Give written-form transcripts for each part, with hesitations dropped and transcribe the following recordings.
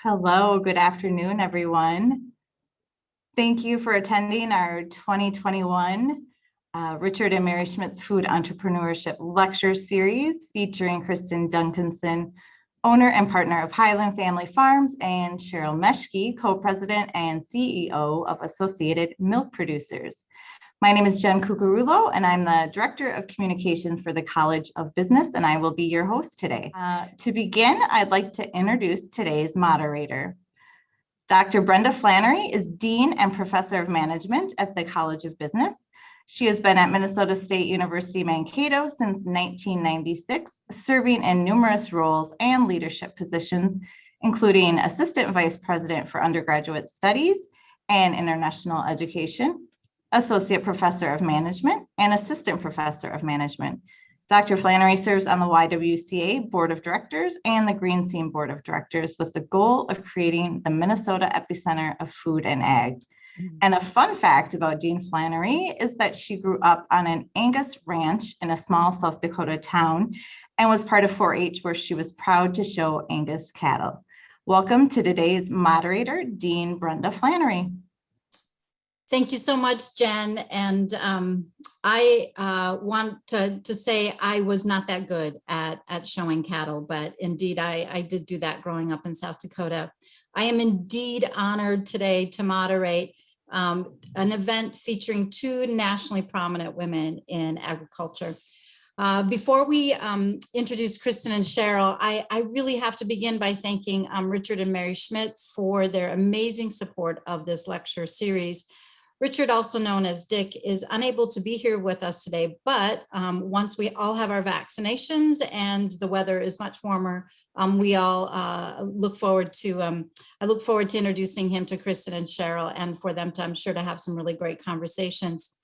Hello, good afternoon, everyone. Thank you for attending our 2021 Richard and Mary Schmitz Food Entrepreneurship Lecture Series featuring Kristin Duncanson, owner and partner of Highland Family Farms, and Sheryl Meshke, co-president and CEO of Associated Milk Producers. My name is Jen Cucurulo, and I'm the Director of Communications for the College of Business, and I will be your host today. To begin, I'd like to introduce today's moderator. Dr. Brenda Flannery is Dean and Professor of Management at the College of Business. She has been at Minnesota State University Mankato since 1996, serving in numerous roles and leadership positions, including Assistant Vice President for Undergraduate Studies and International Education, Associate Professor of Management, and Assistant Professor of Management. Dr. Flannery serves on the YWCA Board of Directors and the Green Seam Board of Directors with the goal of creating the Minnesota epicenter of food and ag. And a fun fact about Dean Flannery is that she grew up on an Angus ranch in a small South Dakota town and was part of 4-H, where she was proud to show Angus cattle. Welcome to today's moderator, Dean Brenda Flannery. Thank you so much, Jen. And I want to say I was not that good at showing cattle, but indeed I did do that growing up in South Dakota. I am indeed honored today to moderate an event featuring two nationally prominent women in agriculture. Before we introduce Kristin and Sheryl, I really have to begin by thanking Richard and Mary Schmitz for their amazing support of this lecture series. Richard, also known as Dick, is unable to be here with us today, but once we all have our vaccinations and the weather is much warmer, we all look forward to, I look forward to introducing him to Kristin and Sheryl, and for them to, I'm sure, to have some really great conversations.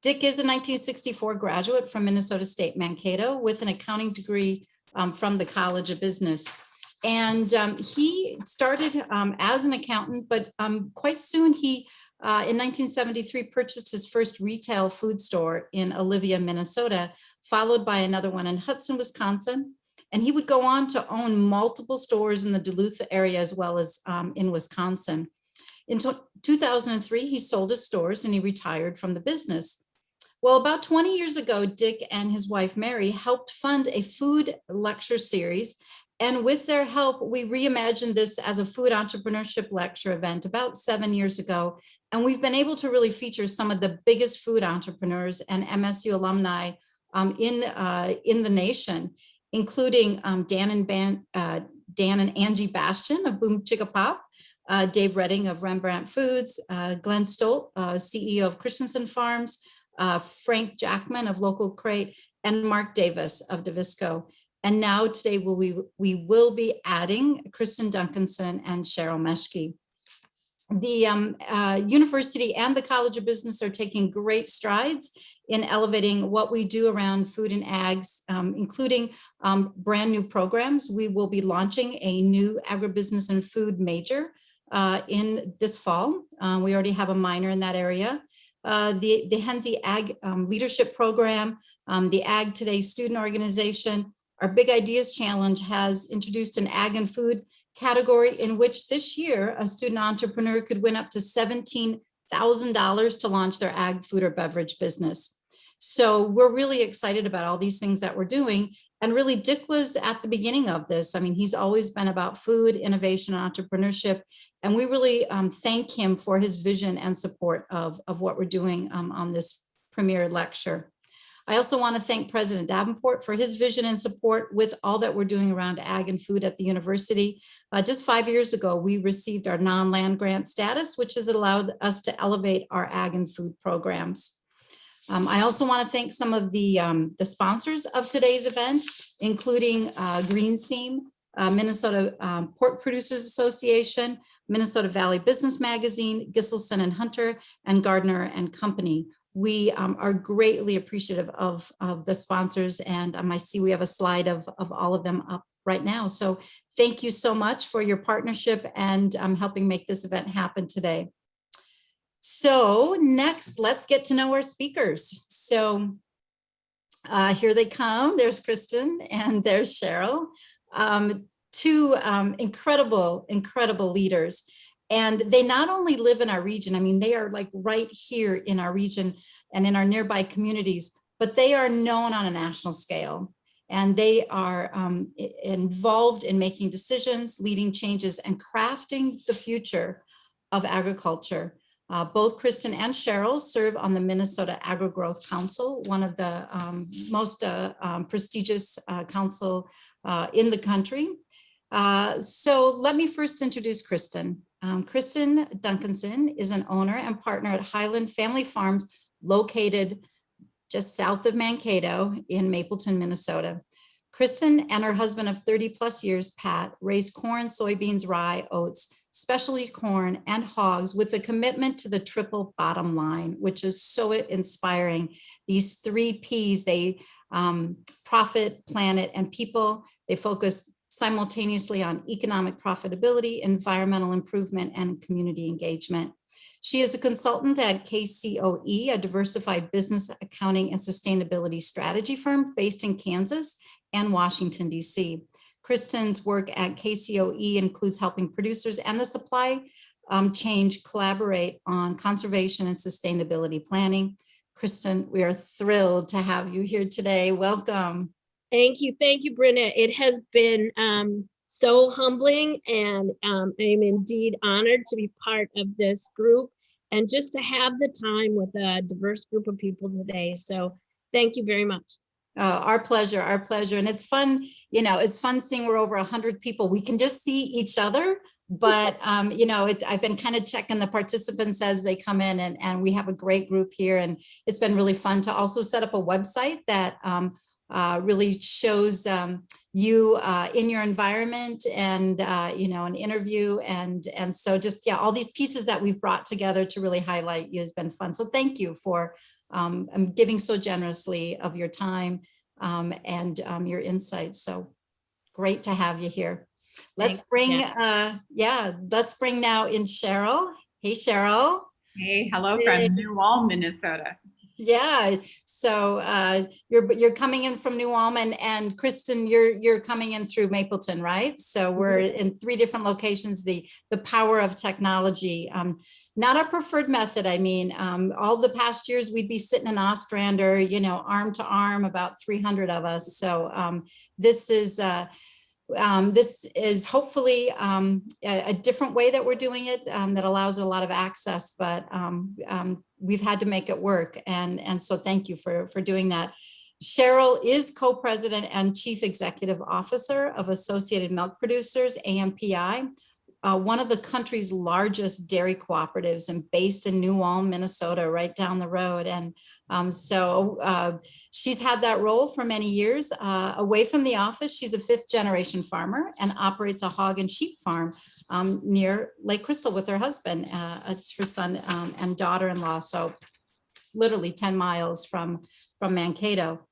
Dick is a 1964 graduate from Minnesota State Mankato with an accounting degree from the College of Business. And he started as an accountant, but quite soon he in 1973, purchased his first retail food store in Olivia, Minnesota, followed by another one in Hudson, Wisconsin. And he would go on to own multiple stores in the Duluth area as well as in Wisconsin. In 2003, he sold his stores and he retired from the business. Well, about 20 years ago, Dick and his wife, Mary, helped fund a food lecture series. And with their help, we reimagined this as a food entrepreneurship lecture event about 7 years ago. And we've been able to really feature some of the biggest food entrepreneurs and MSU alumni in the nation, including Dan and Angie Bastian of Boom Chicka Pop, Dave Redding of Rembrandt Foods, Glenn Stolt, CEO of Christensen Farms, Frank Jackman of Local Crate, and Mark Davis of Davisco. And now today we will be adding Kristin Duncanson and Sheryl Meshke. The university and the College of Business are taking great strides in elevating what we do around food and ags, including brand new programs. We will be launching a new agribusiness and food major in this fall. We already have a minor in that area. The Henze Ag Leadership Program, the Ag Today student organization, our Big Ideas Challenge has introduced an ag and food category in which this year a student entrepreneur could win up to $17,000 to launch their ag, food, or beverage business. So we're really excited about all these things that we're doing. And really, Dick was at the beginning of this. I mean, he's always been about food, innovation, and entrepreneurship. And we really thank him for his vision and support of what we're doing on this premier lecture. I also want to thank President Davenport for his vision and support with all that we're doing around ag and food at the university. Just 5 years ago, we received our non-land grant status, which has allowed us to elevate our ag and food programs. I also want to thank some of the sponsors of today's event, including Green Seam, Minnesota Pork Producers Association, Minnesota Valley Business Magazine, Gisselson and Hunter, and Gardner and Company. We are greatly appreciative of the sponsors, and I see we have a slide of all of them up right now. So thank you so much for your partnership and helping make this event happen today. So next, let's get to know our speakers. So here they come. There's Kristin and there's Sheryl. two incredible leaders. And they not only live in our region, I mean, they are like right here in our region and in our nearby communities, but they are known on a national scale. And they are involved in making decisions, leading changes, and crafting the future of agriculture. Both Kristin and Sheryl serve on the Minnesota Agri-Growth Council, one of the most prestigious council in the country. So let me first introduce Kristin. Kristin Duncanson is an owner and partner at Highland Family Farms, located just south of Mankato in Mapleton, Minnesota. Kristin and her husband of 30 plus years, Pat, raise corn, soybeans, rye, oats, specialty corn, and hogs with a commitment to the triple bottom line, which is so inspiring. These 3 Ps, they profit, planet, and people. They focus simultaneously on economic profitability, environmental improvement, and community engagement. She is a consultant at KCOE, a diversified business accounting and sustainability strategy firm based in Kansas and Washington, D.C. Kristin's work at KCOE includes helping producers and the supply chain collaborate on conservation and sustainability planning. Kristin, we are thrilled to have you here today. Welcome. Thank you, Brenda. It has been so humbling, and I'm indeed honored to be part of this group and just to have the time with a diverse group of people today. So thank you very much. Our pleasure, our pleasure. And it's fun, you know, it's fun seeing we're over 100 people. We can just see each other, but, you know, I've been kind of checking the participants as they come in, and we have a great group here. And it's been really fun to also set up a website that really shows you in your environment, and you know, an interview, and so just, yeah, all these pieces that we've brought together to really highlight you has been fun. So thank you for giving so generously of your time and your insights. So great to have you here. Let's bring let's bring now in Sheryl. Hey, Sheryl. Hey, hello from New Ulm, Minnesota. Yeah, so you're coming in from New Ulm, and Kristin, you're coming in through Mapleton, right? So we're in 3 different locations. The power of technology, not our preferred method. I mean, all the past years we'd be sitting in Ostrander, you know, arm to arm, about 300 of us. So this is hopefully a different way that we're doing it, that allows a lot of access, but we've had to make it work. And so thank you for doing that. Sheryl is co-president and chief executive officer of Associated Milk Producers, AMPI, one of the country's largest dairy cooperatives, and based in New Ulm, Minnesota, right down the road. And so she's had that role for many years. Away from the office, she's a 5th generation farmer and operates a hog and sheep farm near Lake Crystal with her husband, her son and daughter-in-law. So literally 10 miles from Mankato.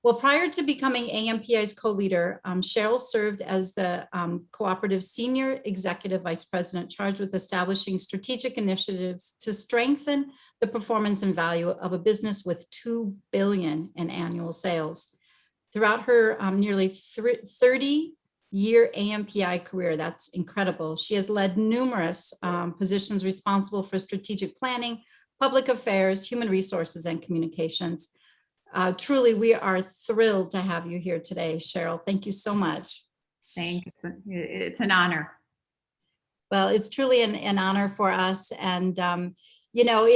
Well, prior to becoming AMPI's co-leader, Sheryl served as the cooperative senior executive vice president charged with establishing strategic initiatives to strengthen the performance and value of a business with $2 billion in annual sales. Throughout her nearly 30-year AMPI career, that's incredible, she has led numerous positions responsible for strategic planning, public affairs, human resources, and communications. Truly, we are thrilled to have you here today, Sheryl. Thank you so much. Thanks. It's an honor. Well, it's truly an honor for us. And, you know,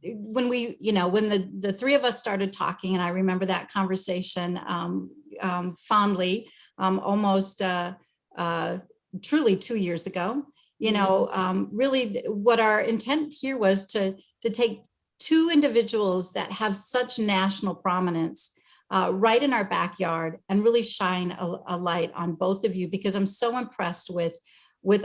when we, you know, when the 3 of us started talking, and I remember that conversation fondly, almost truly 2 years ago, you know, really what our intent here was to take 2 individuals that have such national prominence right in our backyard and really shine a light on both of you, because I'm so impressed with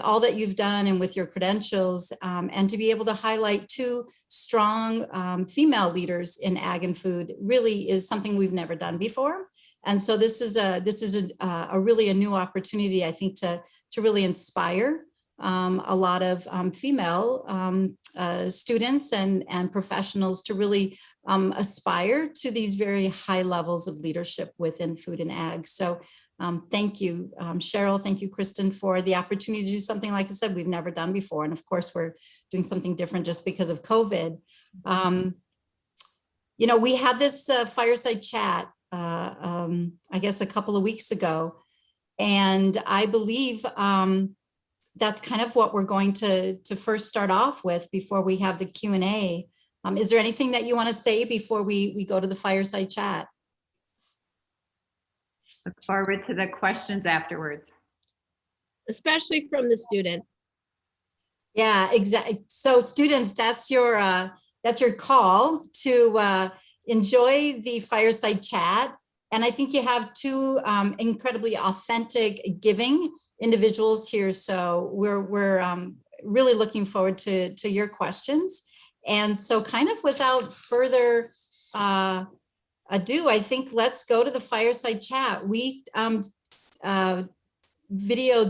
all that you've done and with your credentials, and to be able to highlight 2 strong female leaders in ag and food really is something we've never done before. And so this is a really a new opportunity, I think, to really inspire a lot of female students and professionals to really aspire to these very high levels of leadership within food and ag. So Thank you, Cheryl. Thank you, Kristin, for the opportunity to do something, like I said, we've never done before. And of course, we're doing something different just because of COVID. You know, we had this fireside chat, I guess a couple of weeks ago, and I believe that's kind of what we're going to first start off with before we have the Q&A. Is there anything that you want to say before we go to the fireside chat? Look forward to the questions afterwards. Especially from the students. Yeah, exactly. So students, that's your call to enjoy the fireside chat. And I think you have two incredibly authentic, giving individuals here. So we're really looking forward to your questions. And so kind of without further ado, I think let's go to the fireside chat. We videoed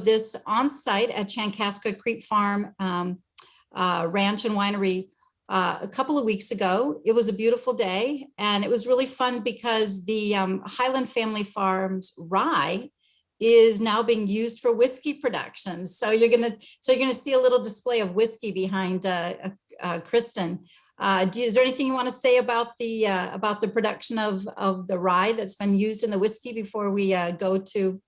this on site at Chankaska Creek Farm Ranch and Winery a couple of weeks ago. It was a beautiful day, and it was really fun because the Highland Family Farms rye is now being used for whiskey production. So you're gonna see a little display of whiskey behind Kristin. Is there anything you want to say about the production of the rye that's been used in the whiskey before we go to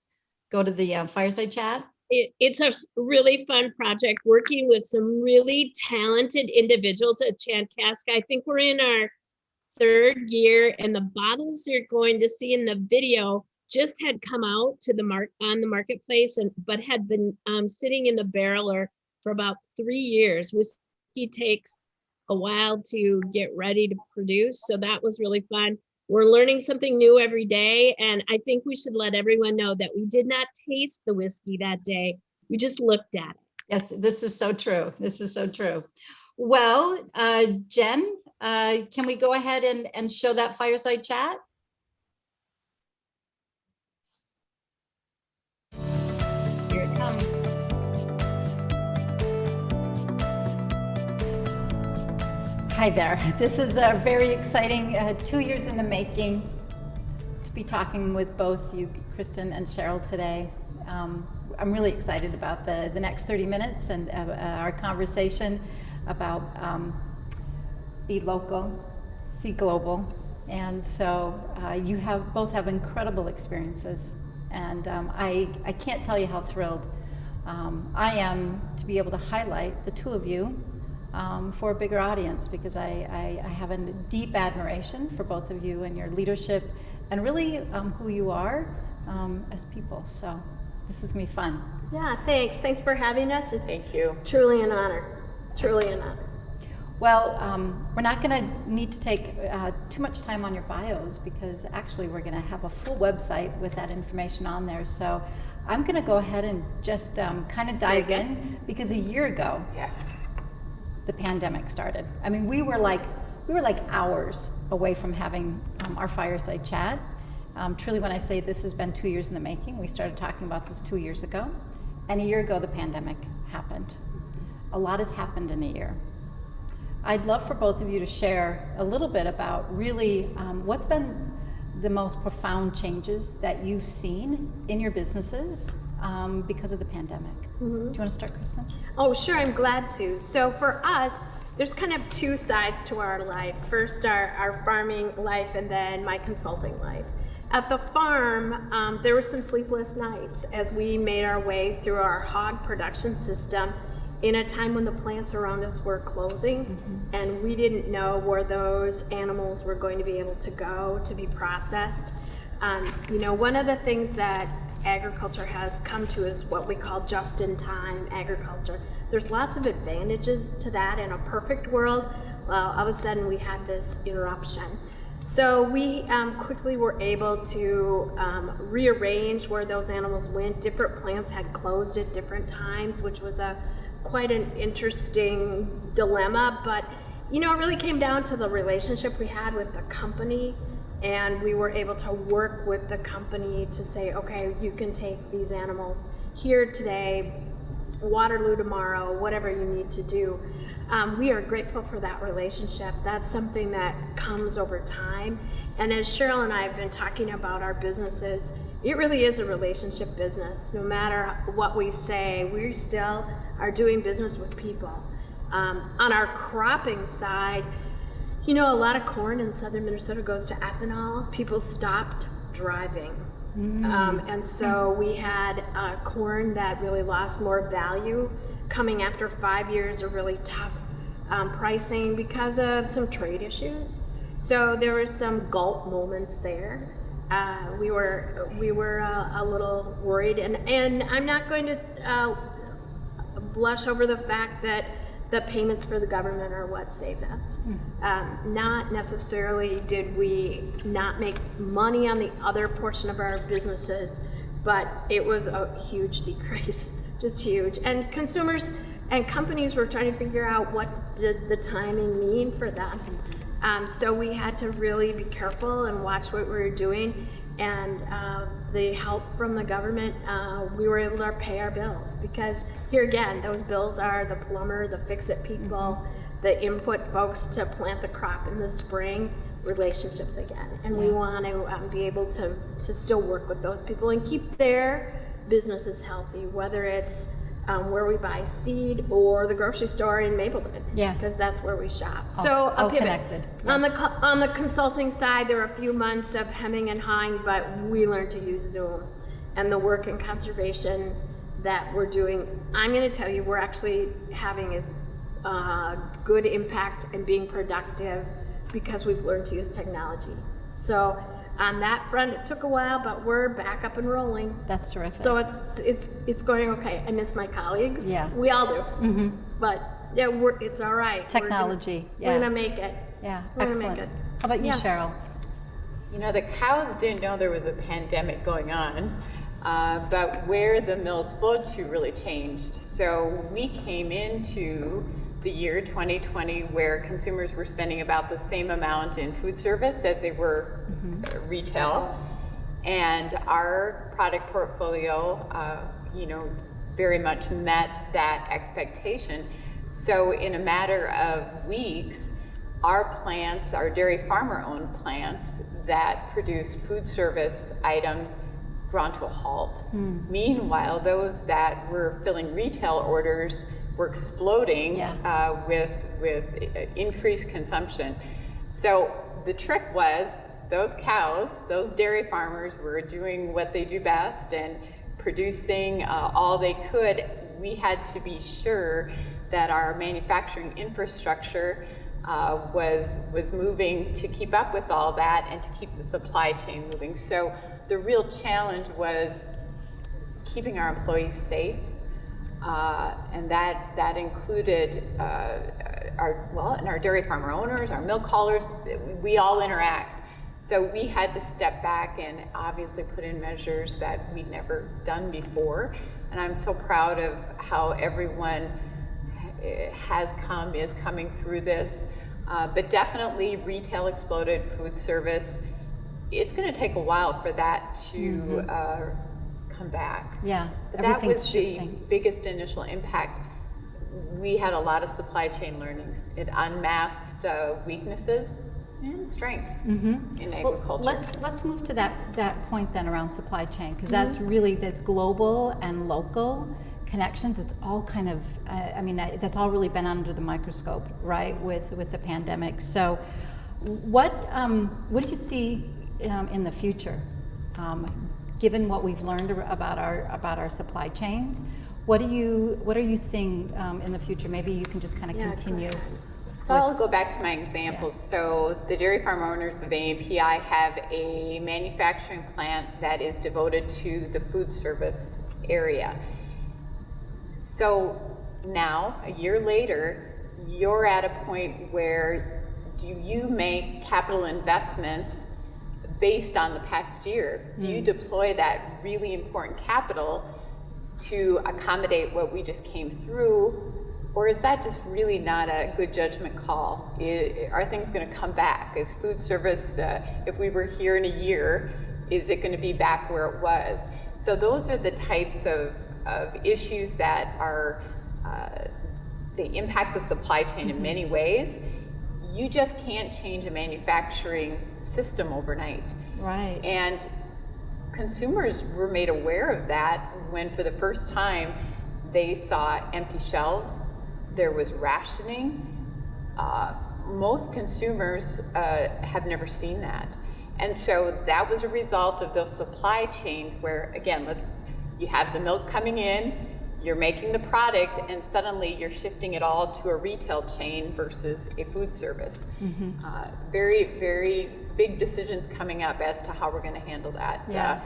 the fireside chat? It's a really fun project working with some really talented individuals at Chankaska. I think we're in our third year, and the bottles you're going to see in the video just had come out to the on the marketplace, but had been sitting in the barreler for about 3 years. Whiskey takes a while to get ready to produce, so that was really fun. We're learning something new every day, and I think we should let everyone know that we did not taste the whiskey that day. We just looked at it. Yes, this is so true. This is so true. Well, Jen, can we go ahead and show that fireside chat? Here it comes. Hi there. This is a very exciting 2 years in the making to be talking with both you, Kristin and Cheryl, today. I'm really excited about the next 30 minutes and our conversation about Be Local, See Global. And so you both have incredible experiences. And I can't tell you how thrilled I am to be able to highlight the two of you for a bigger audience, because I have a deep admiration for both of you and your leadership and really who you are as people. So this is gonna be fun. Yeah, thanks. Thanks for having us. Thank you. Truly an honor. Truly an honor. Well, we're not gonna need to take too much time on your bios, because actually we're gonna have a full website with that information on there. So I'm gonna go ahead and just kind of dive in, because a year ago, the pandemic started. I mean, we were like hours away from having our fireside chat. Truly, when I say this has been 2 years in the making, we started talking about this 2 years ago, and a year ago the pandemic happened. A lot has happened in a year. I'd love for both of you to share a little bit about really what's been the most profound changes that you've seen in your businesses because of the pandemic. Do you want to start, Kristin? Oh, sure, I'm glad to. So for us, there's kind of two sides to our life. First, our farming life, and then my consulting life. At the farm, there were some sleepless nights as we made our way through our hog production system in a time when the plants around us were closing, and we didn't know where those animals were going to be able to go to be processed. You know, one of the things that agriculture has come to is what we call just-in-time agriculture. There's lots of advantages to that. In a perfect world, well, all of a sudden we had this interruption. So we quickly were able to rearrange where those animals went. Different plants had closed at different times, which was quite an interesting dilemma. But you know, it really came down to the relationship we had with the company, and we were able to work with the company to say, okay, you can take these animals here today, Waterloo tomorrow, whatever you need to do. We are grateful for that relationship. That's something that comes over time. And as Cheryl and I have been talking about our businesses, it really is a relationship business. No matter what we say, we still are doing business with people. On our cropping side, a lot of corn in southern Minnesota goes to ethanol. People stopped driving. And so we had corn that really lost more value coming after 5 years of really tough pricing because of some trade issues. So there were some gulp moments there. We were a little worried, and I'm not going to blush over the fact that the payments for the government are what saved us. Not necessarily did we not make money on the other portion of our businesses, but it was a huge decrease, just huge. And consumers and companies were trying to figure out what did the timing mean for them. So we had to really be careful and watch what we were doing. And the help from the government, we were able to pay our bills, because here again, those bills are the plumber, the fix-it people, the input folks to plant the crop in the spring, relationships again. And we want to be able to still work with those people and keep their businesses healthy, whether it's where we buy seed or the grocery store in Mapleton, because that's where we shop. So a pivot. Connected. Yeah. On the consulting side, there were a few months of hemming and hawing, but we learned to use Zoom, and the work in conservation that we're doing, I'm going to tell you, we're actually having is good impact and being productive because we've learned to use technology. So on that front, it took a while, but we're back up and rolling. That's terrific. So it's going okay. I miss my colleagues. Yeah. We all do. But yeah, it's all right. Technology. We're gonna make it. Yeah. We're gonna Excellent. make it. How about you, Cheryl? The cows didn't know there was a pandemic going on, but where the milk flowed to really changed. So we came into the year 2020 where consumers were spending about the same amount in food service as they were retail, and our product portfolio very much met that expectation. So in a matter of weeks, our plants, our dairy farmer owned plants that produced food service items, ground to a halt. Meanwhile, those that were filling retail orders were exploding with increased consumption. So the trick was those cows, those dairy farmers were doing what they do best and producing all they could. We had to be sure that our manufacturing infrastructure was moving to keep up with all that and to keep the supply chain moving. So the real challenge was keeping our employees safe. And that included our dairy farmer owners, our milk haulers, we all interact. So we had to step back and obviously put in measures that we'd never done before. And I'm so proud of how everyone is coming through this. But definitely retail exploded, food service. It's going to take a while for that to come back. Yeah, but that was shifting. The biggest initial impact. We had a lot of supply chain learnings. It unmasked weaknesses and strengths in agriculture. Well, let's move to that point then around supply chain, because that's global and local connections. It's all kind of that's all really been under the microscope, right, with the pandemic. So what do you see in the future, given what we've learned about our supply chains? What are you seeing in the future? Maybe you can just kind of continue. So I'll go back to my examples. Yeah. So the dairy farm owners of AMPI have a manufacturing plant that is devoted to the food service area. So now, a year later, you're at a point where do you make capital investments based on the past year? Do you deploy that really important capital to accommodate what we just came through? Or is that just really not a good judgment call? Are things going to come back? Is food service, if we were here in a year, is it going to be back where it was? So those are the types of issues that are, they impact the supply chain in many ways. You just can't change a manufacturing system overnight. Right. And consumers were made aware of that when for the first time they saw empty shelves, there was rationing. Most consumers have never seen that. And so that was a result of those supply chains where, again, you have the milk coming in, you're making the product, and suddenly you're shifting it all to a retail chain versus a food service. Very, very big decisions coming up as to how we're going to handle that. Yeah.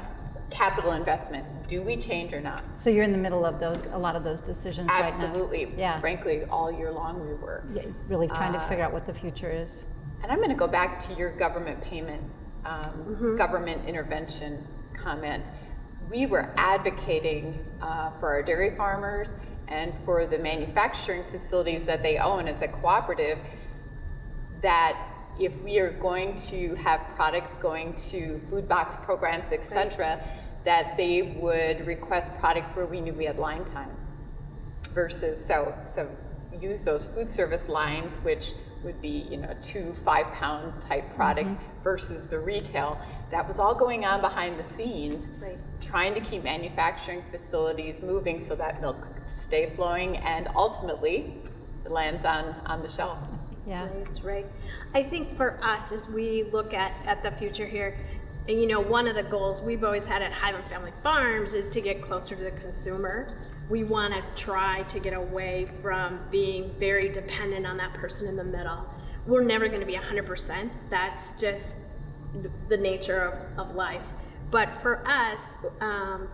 Capital investment, do we change or not? So you're in the middle of a lot of those decisions right now. Absolutely. Yeah. Frankly, all year long we were. Yeah, it's really trying to figure out what the future is. And I'm going to go back to your government payment, government intervention comment. We were advocating for our dairy farmers and for the manufacturing facilities that they own as a cooperative, that if we are going to have products going to food box programs, et cetera, that they would request products where we knew we had line time versus, so use those food service lines, which would be, 2 5-pound type products versus the retail. That was all going on behind the scenes, trying to keep manufacturing facilities moving so that milk could stay flowing and ultimately it lands on the shelf. Yeah. Right. I think for us, as we look at the future here, and one of the goals we've always had at Highland Family Farms is to get closer to the consumer. We want to try to get away from being very dependent on that person in the middle. We're never going to be 100%. That's just the nature of life. But for us,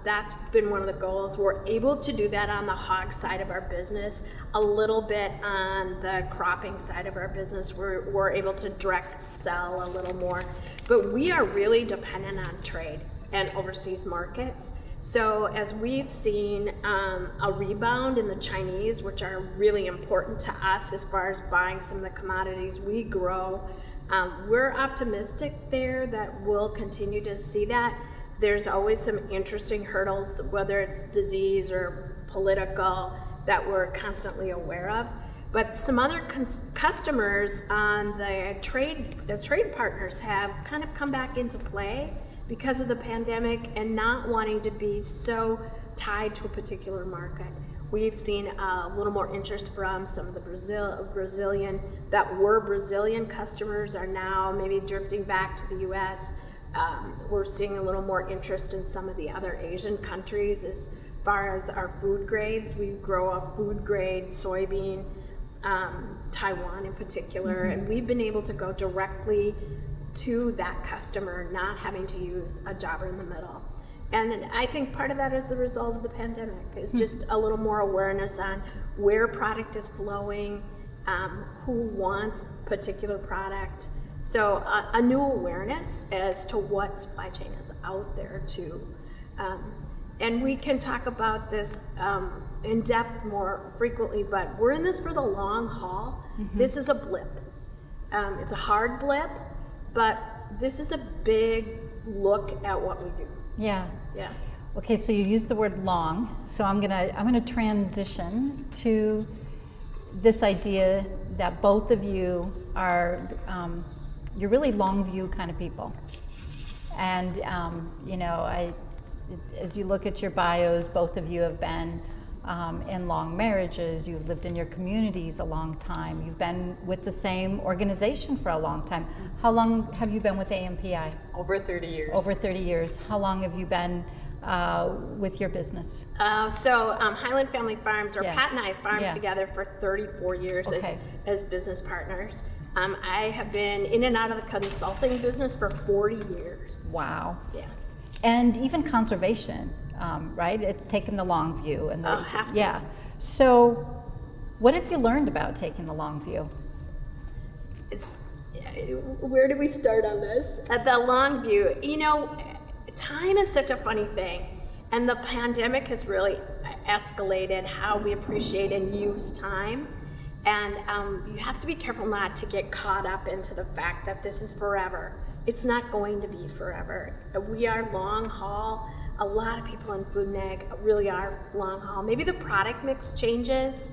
that's been one of the goals. We're able to do that on the hog side of our business, a little bit on the cropping side of our business. We're able to direct sell a little more. But we are really dependent on trade and overseas markets. So as we've seen a rebound in the Chinese, which are really important to us as far as buying some of the commodities we grow, we're optimistic there that we'll continue to see that. There's always some interesting hurdles, whether it's disease or political, that we're constantly aware of. But some other customers on the trade partners have kind of come back into play because of the pandemic and not wanting to be so tied to a particular market. We've seen a little more interest from some of the Brazilian customers are now maybe drifting back to the US. We're seeing a little more interest in some of the other Asian countries as far as our food grades. We grow a food grade soybean, Taiwan in particular, and we've been able to go directly to that customer, not having to use a jobber in the middle. And I think part of that is the result of the pandemic, is just a little more awareness on where product is flowing, who wants particular product. So a new awareness as to what supply chain is out there too. And we can talk about this in depth more frequently, but we're in this for the long haul. This is a blip. It's a hard blip, but this is a big look at what we do. Yeah. Yeah. Okay, so you used the word long, so I'm gonna transition to this idea that both of you are you're really long view kind of people, and as you look at your bios, both of you have been in long marriages. You've lived in your communities a long time. You've been with the same organization for a long time. How long have you been with AMPI? Over 30 years. Over 30 years. How long have you been with your business? Highland Family Farms, or Yeah. Pat and I farmed Yeah. together for 34 years Okay. as business partners. I have been in and out of the consulting business for 40 years. Wow. Yeah. And even conservation, right? It's taken the long view. And Have to. Yeah. So what have you learned about taking the long view? Where do we start on this? At the long view, time is such a funny thing, and the pandemic has really escalated how we appreciate and use time. And you have to be careful not to get caught up into the fact that this is forever. It's not going to be forever. We are long haul. A lot of people in food and ag really are long haul. Maybe the product mix changes,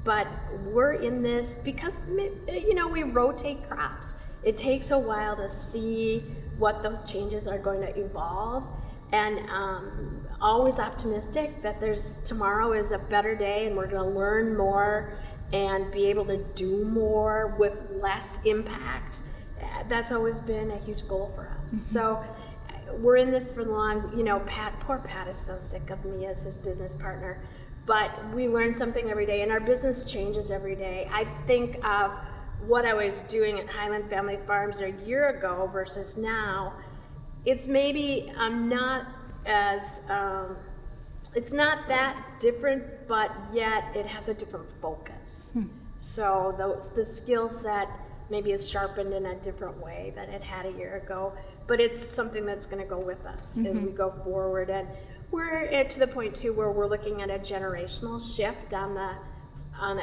but we're in this because, we rotate crops. It takes a while to see what those changes are going to evolve. and always optimistic that tomorrow is a better day and we're going to learn more and be able to do more with less impact. That's always been a huge goal for us. So we're in this for long. You know, poor Pat is so sick of me as his business partner, but we learn something every day and our business changes every day. I think of what I was doing at Highland Family Farms a year ago versus now. It's maybe not as, it's not that different, but yet it has a different focus. So the skill set maybe is sharpened in a different way than it had a year ago, but it's something that's going to go with us as we go forward. And we're to the point too where we're looking at a generational shift on the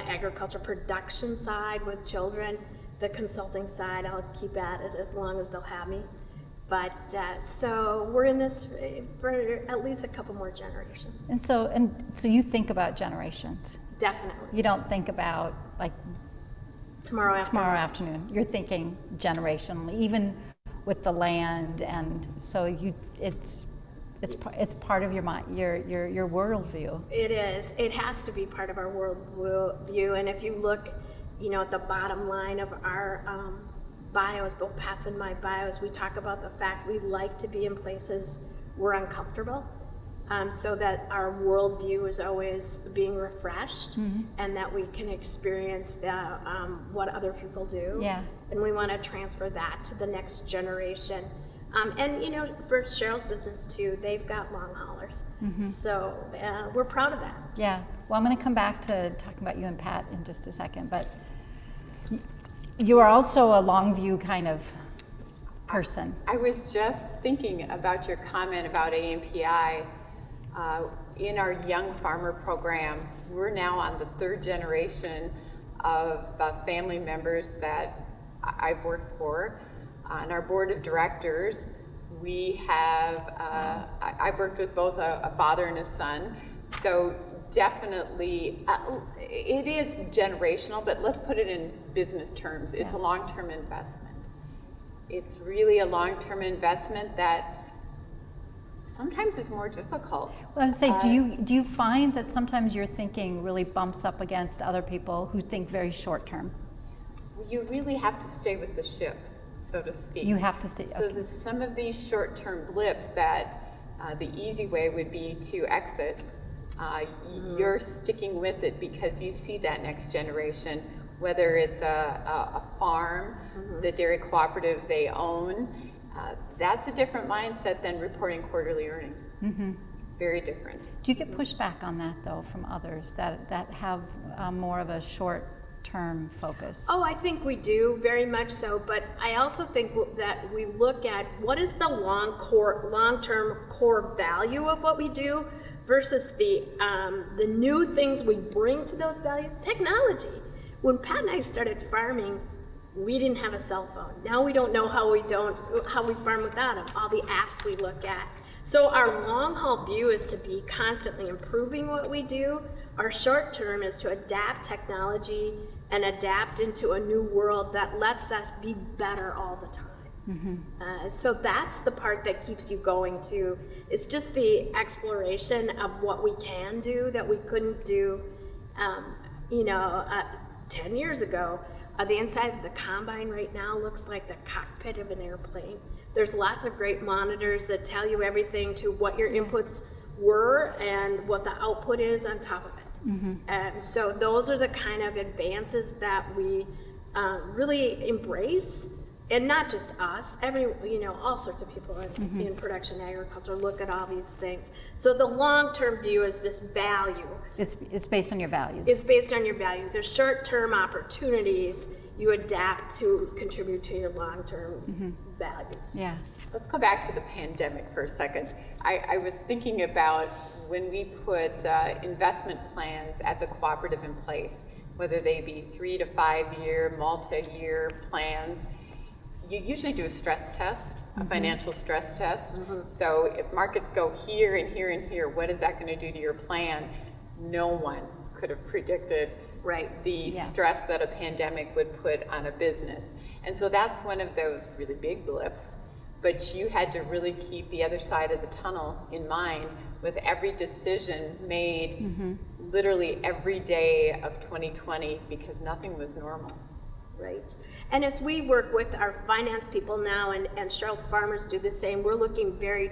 agriculture production side with children. The consulting side, I'll keep at it as long as they'll have me. But so we're in this for at least a couple more generations. And so you think about generations. Definitely. You don't think about like Tomorrow afternoon. You're thinking generationally, even with the land, and so it's part of your mind, your worldview. It is. It has to be part of our worldview. And if you look, you know, at the bottom line of our bios, both Pat's and my bios, we talk about the fact we like to be in places we're uncomfortable, so that our worldview is always being refreshed, and that we can experience what other people do. Yeah. And we want to transfer that to the next generation. And you know, for Sheryl's business too, they've got long haulers. So we're proud of that. Yeah. Well, I'm going to come back to talking about you and Pat in just a second, but you are also a long view kind of person. I was just thinking about your comment about AMPI. In our Young Farmer program, we're now on the third generation of family members that I've worked for. On our board of directors, we have, I've worked with both a father and a son, so definitely, it is generational, but let's put it in business terms. It's a long-term investment. It's really a long-term investment that sometimes is more difficult. Well, I would say, do you find that sometimes your thinking really bumps up against other people who think very short-term? You really have to stay with the ship, so to speak. You have to stay. So Okay. there's some of these short-term blips that the easy way would be to exit. You're sticking with it because you see that next generation, whether it's a farm, the dairy cooperative they own. That's a different mindset than reporting quarterly earnings. Very different. Do you get pushback on that though from others that have more of a short-term focus? Oh, I think we do, very much so. But I also think that we look at what is the long-term core value of what we do versus the new things we bring to those values. Technology. When Pat and I started farming, we didn't have a cell phone. Now we don't know how we farm without them. All the apps we look at. So our long haul view is to be constantly improving what we do. Our short term is to adapt technology and adapt into a new world that lets us be better all the time. So that's the part that keeps you going too. It's just the exploration of what we can do that we couldn't do, 10 years ago. The inside of the combine right now looks like the cockpit of an airplane. There's lots of great monitors that tell you everything to what your inputs were and what the output is on top of it. So those are the kind of advances that we really embrace. And not just us, all sorts of people in production agriculture look at all these things. So the long-term view is this value. It's based on your values. It's based on your value. There's short-term opportunities you adapt to contribute to your long-term values. Yeah. Let's go back to the pandemic for a second. I was thinking about when we put investment plans at the cooperative in place, whether they be 3 to 5 year, multi-year plans. You usually do a stress test, a financial stress test. So if markets go here and here and here, what is that going to do to your plan? No one could have predicted the stress that a pandemic would put on a business. And so that's one of those really big blips. but you had to really keep the other side of the tunnel in mind with every decision made literally every day of 2020, because nothing was normal. Right. And as we work with our finance people now, and Cheryl's farmers do the same, we're looking very,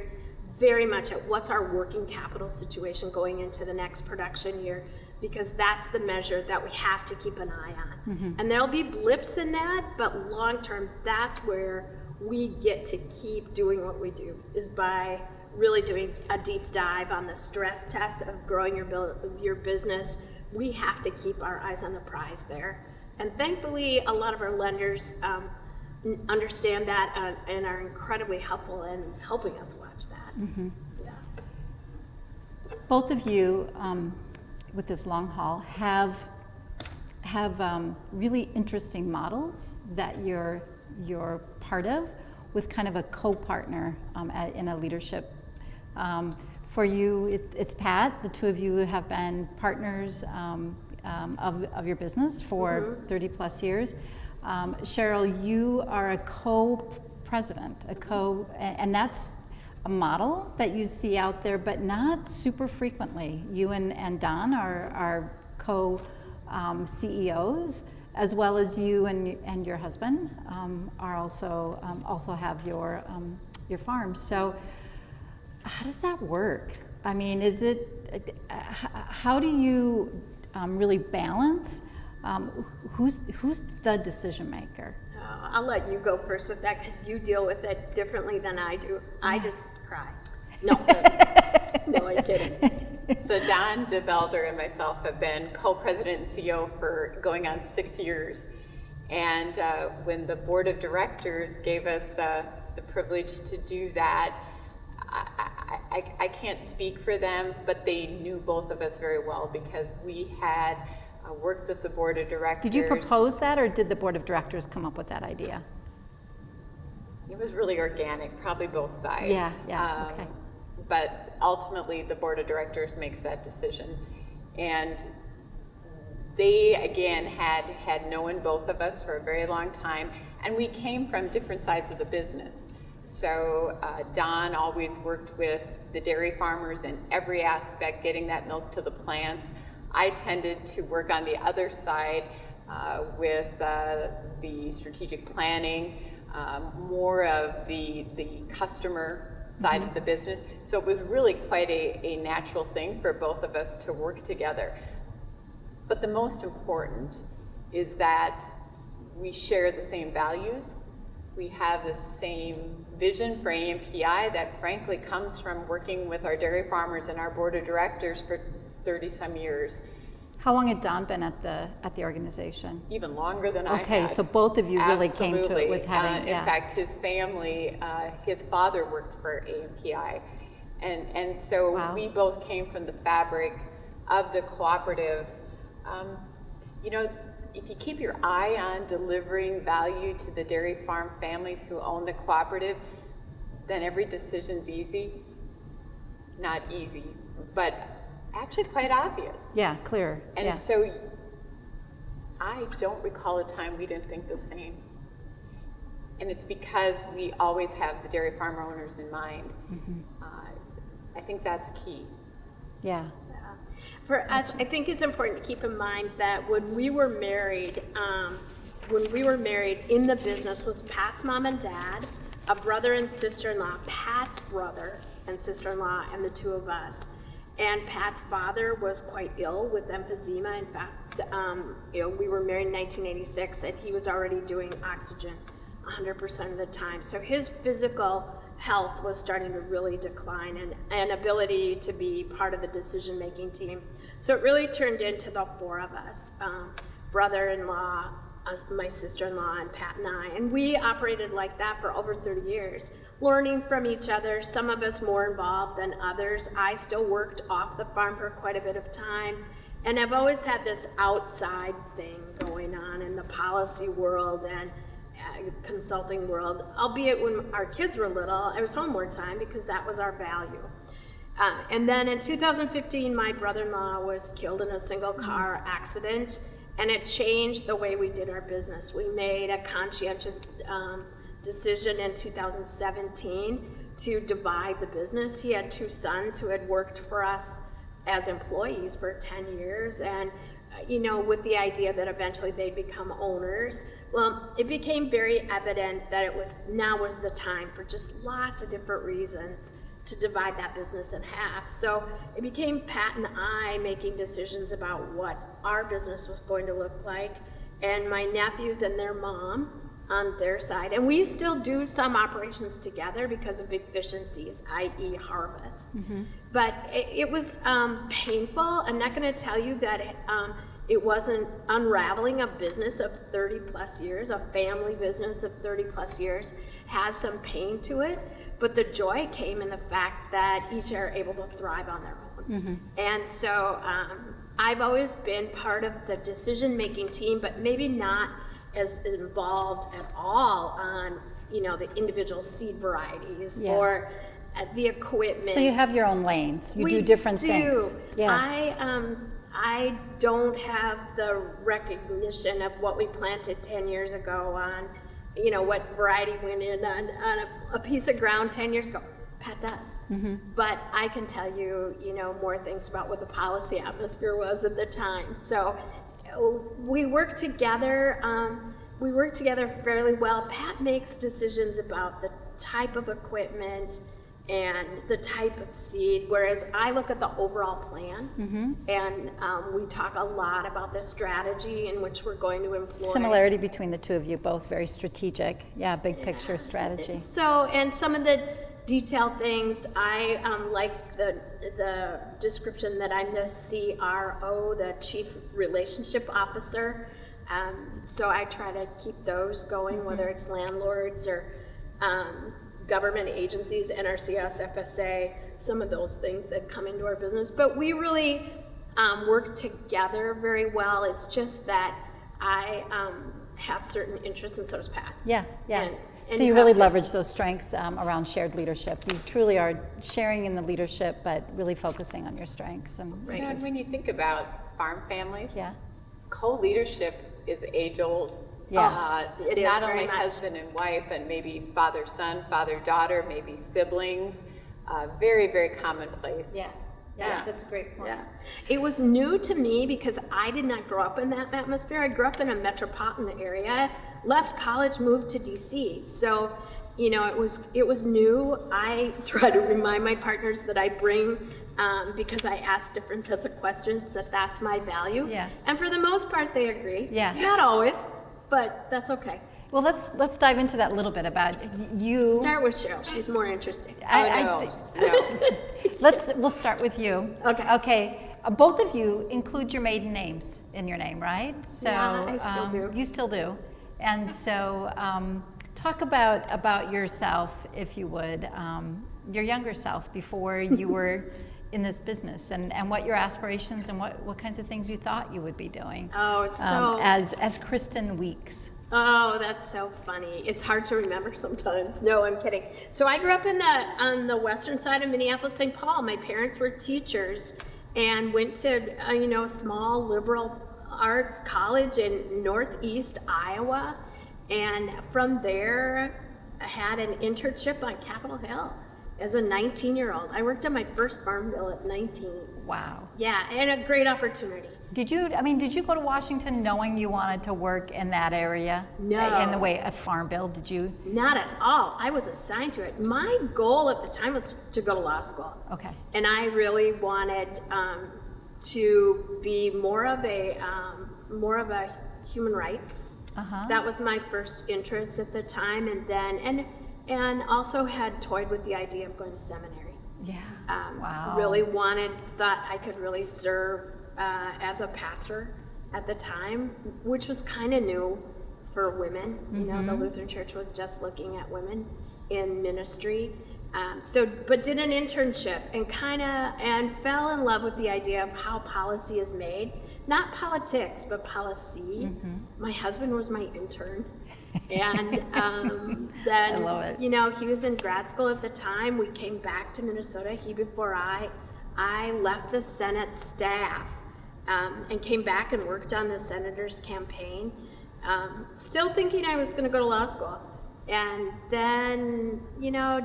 very much at what's our working capital situation going into the next production year, because that's the measure that we have to keep an eye on. And there'll be blips in that, but long term, that's where we get to keep doing what we do, is by really doing a deep dive on the stress test of growing your business. We have to keep our eyes on the prize there. And thankfully, a lot of our lenders understand that and are incredibly helpful in helping us watch that. Yeah. Both of you, with this long haul, have really interesting models that you're part of, with kind of a co-partner in a leadership. For you, it's Pat. The two of you have been partners of your business for 30 plus years. Sheryl, you are a co-president, and that's a model that you see out there, but not super frequently. You and Don are co-CEOs, as well as you and your husband are also have your farm. So how does that work? I mean, how do you really balance? Who's the decision maker? I'll let you go first with that, because you deal with it differently than I do. I just cry. No, no, I'm kidding. So Don DeBelder and myself have been co-president and CEO for going on 6 years. And when the board of directors gave us the privilege to do that, I can't speak for them, but they knew both of us very well, because we had worked with the board of directors. Did you propose that, or did the board of directors come up with that idea? It was really organic, probably both sides. Yeah, okay. But ultimately, the board of directors makes that decision. And they, again, had known both of us for a very long time, and we came from different sides of the business. So Don always worked with the dairy farmers in every aspect, getting that milk to the plants. I tended to work on the other side with the strategic planning, more of the customer side of the business. So it was really quite a natural thing for both of us to work together. But the most important is that we share the same values. We have the same vision for AMPI that frankly comes from working with our dairy farmers and our board of directors for 30 some years. How long had Don been at the organization? Even longer than I had. Okay, so both of you really came to it with having, in fact, his family, his father worked for AMPI. And so we both came from the fabric of the cooperative. You know, if you keep your eye on delivering value to the dairy farm families who own the cooperative, then every decision's easy. Not easy, but actually it's quite obvious. Yeah, clear. And so I don't recall a time we didn't think the same. And it's because we always have the dairy farm owners in mind. I think that's key. Yeah. For us, I think it's important to keep in mind that when we were married in the business was Pat's mom and dad, a brother and sister-in-law, Pat's brother and sister-in-law, and the two of us. And Pat's father was quite ill with emphysema. In fact, we were married in 1986, and he was already doing oxygen 100% of the time. So his physical health was starting to really decline, and ability to be part of the decision-making team. So it really turned into the four of us, brother-in-law, my sister-in-law, and Pat and I. And we operated like that for over 30 years, learning from each other, some of us more involved than others. I still worked off the farm for quite a bit of time. And I've always had this outside thing going on in the policy world and consulting world, albeit when our kids were little, I was home more time because that was our value. And then in 2015, my brother-in-law was killed in a single car accident, and it changed the way we did our business. We made a conscientious decision in 2017 to divide the business. He had 2 sons who had worked for us as employees for 10 years, and with the idea that eventually they'd become owners. Well, it became very evident that now was the time, for just lots of different reasons, to divide that business in half. So it became Pat and I making decisions about what our business was going to look like, and my nephews and their mom on their side. And we still do some operations together because of efficiencies, i.e. harvest. But it was painful. I'm not going to tell you that it wasn't unraveling a business of 30 plus years, a family business of 30 plus years, has some pain to it. But the joy came in the fact that each are able to thrive on their own. And so I've always been part of the decision-making team, but maybe not as involved at all on, the individual seed varieties or the equipment. So you have your own lanes. You do different things. Yeah. I don't have the recognition of what we planted 10 years ago on, what variety went in on a piece of ground 10 years ago. Pat does. But I can tell you, more things about what the policy atmosphere was at the time. So we work together. We work together fairly well. Pat makes decisions about the type of equipment and the type of seed, whereas I look at the overall plan, and we talk a lot about the strategy in which we're going to employ. Similarity between the two of you, both very strategic. Yeah, big picture strategy. So, and some of the detailed things, I like the description that I'm the CRO, the Chief Relationship Officer. So I try to keep those going, whether it's landlords or government agencies, NRCS, FSA, some of those things that come into our business. But we really work together very well. It's just that I have certain interests, and so does Pat. Yeah. And So you really leverage those strengths around shared leadership. You truly are sharing in the leadership, but really focusing on your strengths. And And when you think about farm families, yeah. co-leadership is age-old. Yes. It is Not very only much. husband and wife, and maybe father-son, father-daughter, maybe siblings. Very, very commonplace. Yeah, that's a great point. Yeah. It was new to me because I did not grow up in that atmosphere. I grew up in a metropolitan area, left college, moved to DC. So, it was new. I try to remind my partners that I bring, because I ask different sets of questions, that's my value. Yeah. And for the most part, they agree. Yeah. Not always, but that's okay. Well, let's dive into that a little bit about you. Start with Sheryl. She's more interesting. No. We'll start with you. Okay. Both of you include your maiden names in your name, right? So Yeah, I still do. You still do. And so talk about yourself, if you would, your younger self before you were in this business, and what your aspirations and what kinds of things you thought you would be doing. Oh, it's so... as Kristin Weeks. Oh, that's so funny. It's hard to remember sometimes. No, I'm kidding. So I grew up on the western side of Minneapolis, St. Paul. My parents were teachers and went to a small liberal arts college in northeast Iowa. And from there, I had an internship on Capitol Hill as a 19-year-old. I worked on my first farm bill at 19. Wow. Yeah, and a great opportunity. Did you go to Washington knowing you wanted to work in that area? No. In the way of Farm Bill, did you? Not at all. I was assigned to it. My goal at the time was to go to law school. Okay. And I really wanted to be more of a human rights. That was my first interest at the time, and also had toyed with the idea of going to seminary. Yeah. Wow. Really thought I could really serve as a pastor at the time, which was kind of new for women. The Lutheran Church was just looking at women in ministry. But did an internship and fell in love with the idea of how policy is made. Not politics, but policy. My husband was my intern. And then, I love it. He was in grad school at the time. We came back to Minnesota, he before I left the Senate staff and came back and worked on the senator's campaign, still thinking I was going to go to law school. And then,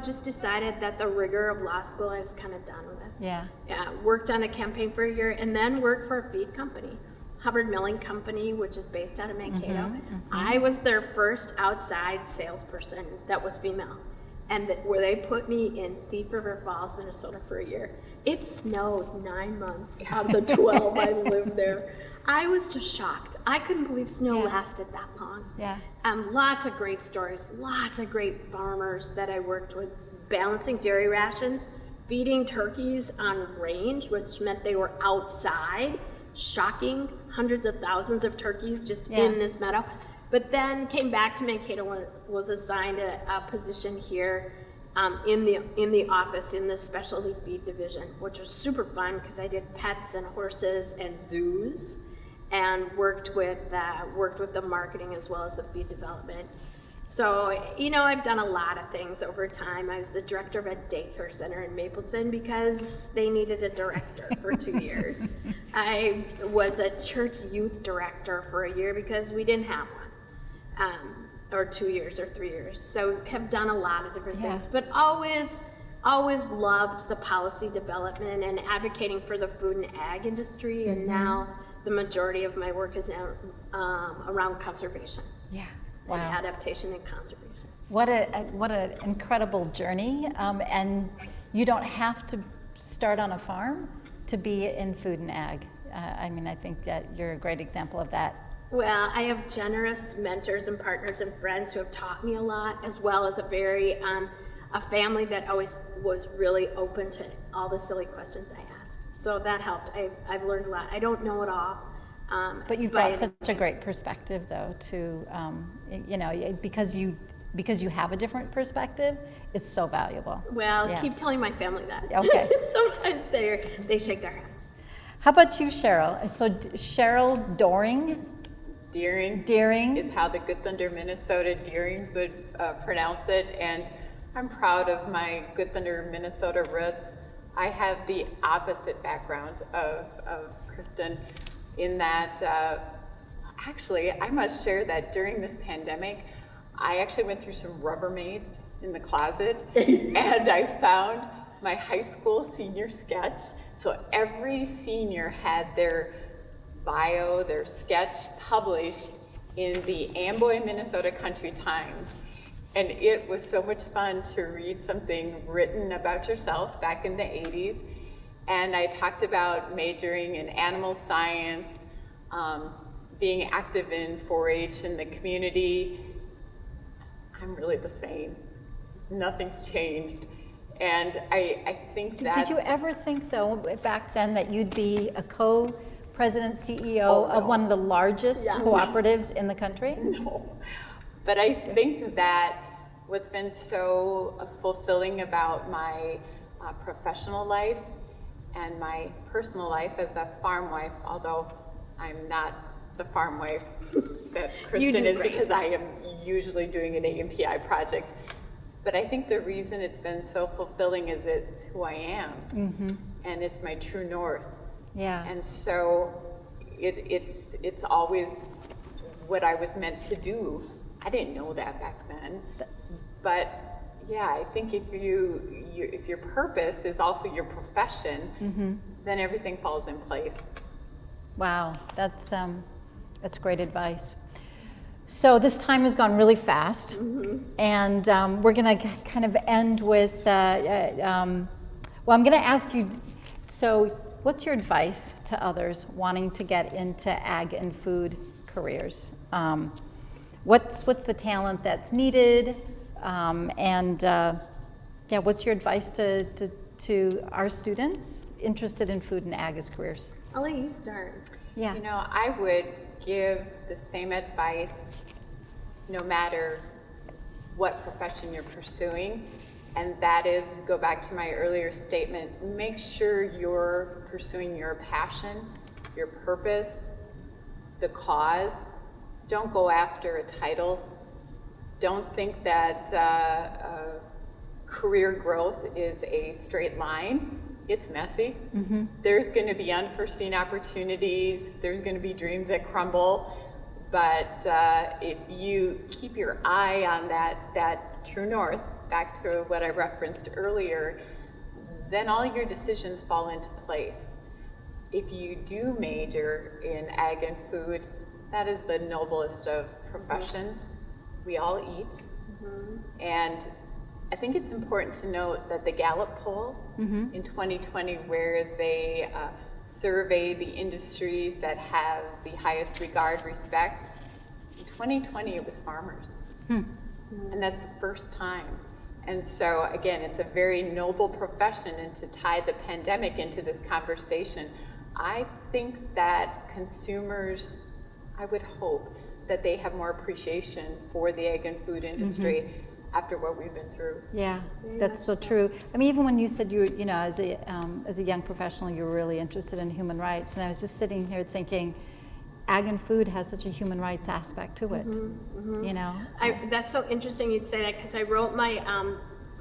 just decided that the rigor of law school I was kind of done with. Yeah. Yeah, worked on a campaign for a year and then worked for a feed company, Hubbard Milling Company, which is based out of Mankato. I was their first outside salesperson that was female. And where they put me in Thief River Falls, Minnesota for a year. It snowed 9 months out of the 12 I lived there. I was just shocked. I couldn't believe snow lasted that long. Yeah. Lots of great stories, lots of great farmers that I worked with, balancing dairy rations, feeding turkeys on range, which meant they were outside, shocking hundreds of thousands of turkeys just in this meadow. But then came back to Mankato when was assigned a position here in the office in the specialty feed division, which was super fun because I did pets and horses and zoos, and worked with the marketing as well as the feed development. So, I've done a lot of things over time. I was the director of a daycare center in Mapleton because they needed a director for 2 years. I was a church youth director for a year because we didn't have one, or 2 years or 3 years. So have done a lot of different things, but always loved the policy development and advocating for the food and ag industry. And now the majority of my work is around conservation. Yeah. And adaptation and conservation. What an incredible journey, and you don't have to start on a farm to be in food and ag. I think that you're a great example of that. Well, I have generous mentors and partners and friends who have taught me a lot, as well as a family that always was really open to all the silly questions I asked. So that helped. I've learned a lot. I don't know it all. But you've brought such a great perspective, though, to because you have a different perspective, it's so valuable. Well, keep telling my family that. Okay. Sometimes they shake their head. How about you, Sheryl? So Sheryl Deering is how the Good Thunder, Minnesota Deerings would pronounce it, and I'm proud of my Good Thunder, Minnesota roots. I have the opposite background of Kristin, in that, actually, I must share that during this pandemic, I actually went through some Rubbermaids in the closet, and I found my high school senior sketch. So every senior had their bio, their sketch published in the Amboy, Minnesota Country Times. And it was so much fun to read something written about yourself back in the 80s. And I talked about majoring in animal science, being active in 4-H in the community. I'm really the same. Nothing's changed. And I think that. Did you ever think, though, back then, that you'd be a co-president CEO of one of the largest cooperatives in the country? No. But I think that what's been so fulfilling about my professional life and my personal life as a farm wife, although I'm not the farm wife that Kristin is, because I am usually doing an AMPI project. But I think the reason it's been so fulfilling is it's who I am, and it's my true north. Yeah. And so it's always what I was meant to do. I didn't know that back then, but yeah, I think if your purpose is also your profession, then everything falls in place. Wow, that's great advice. So this time has gone really fast, and we're going to kind of end with. I'm going to ask you. So, what's your advice to others wanting to get into ag and food careers? What's the talent that's needed? What's your advice to our students interested in food and ag as careers? I'll let you start. Yeah. I would give the same advice no matter what profession you're pursuing, and that is, go back to my earlier statement, make sure you're pursuing your passion, your purpose, the cause. Don't go after a title. Don't think that career growth is a straight line. It's messy. There's going to be unforeseen opportunities. There's going to be dreams that crumble. But if you keep your eye on that true north, back to what I referenced earlier, then all your decisions fall into place. If you do major in ag and food, that is the noblest of professions. We all eat. And I think it's important to note that the Gallup poll in 2020, where they survey the industries that have the highest regard, respect, in 2020 it was farmers. And that's the first time. And so again, it's a very noble profession, and to tie the pandemic into this conversation, I think that consumers, I would hope that they have more appreciation for the ag and food industry after what we've been through. Yeah, that's so true. I mean, even when you said you know, as a young professional, you were really interested in human rights, and I was just sitting here thinking, ag and food has such a human rights aspect to it. You know, That's so interesting you'd say that, because I wrote my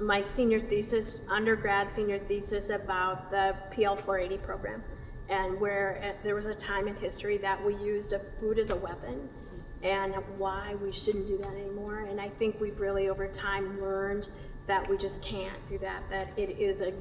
my senior thesis, undergrad senior thesis, about the PL 480 program, and where there was a time in history that we used food as a weapon, and why we shouldn't do that anymore. And I think we've really over time learned that we just can't do that, that it is a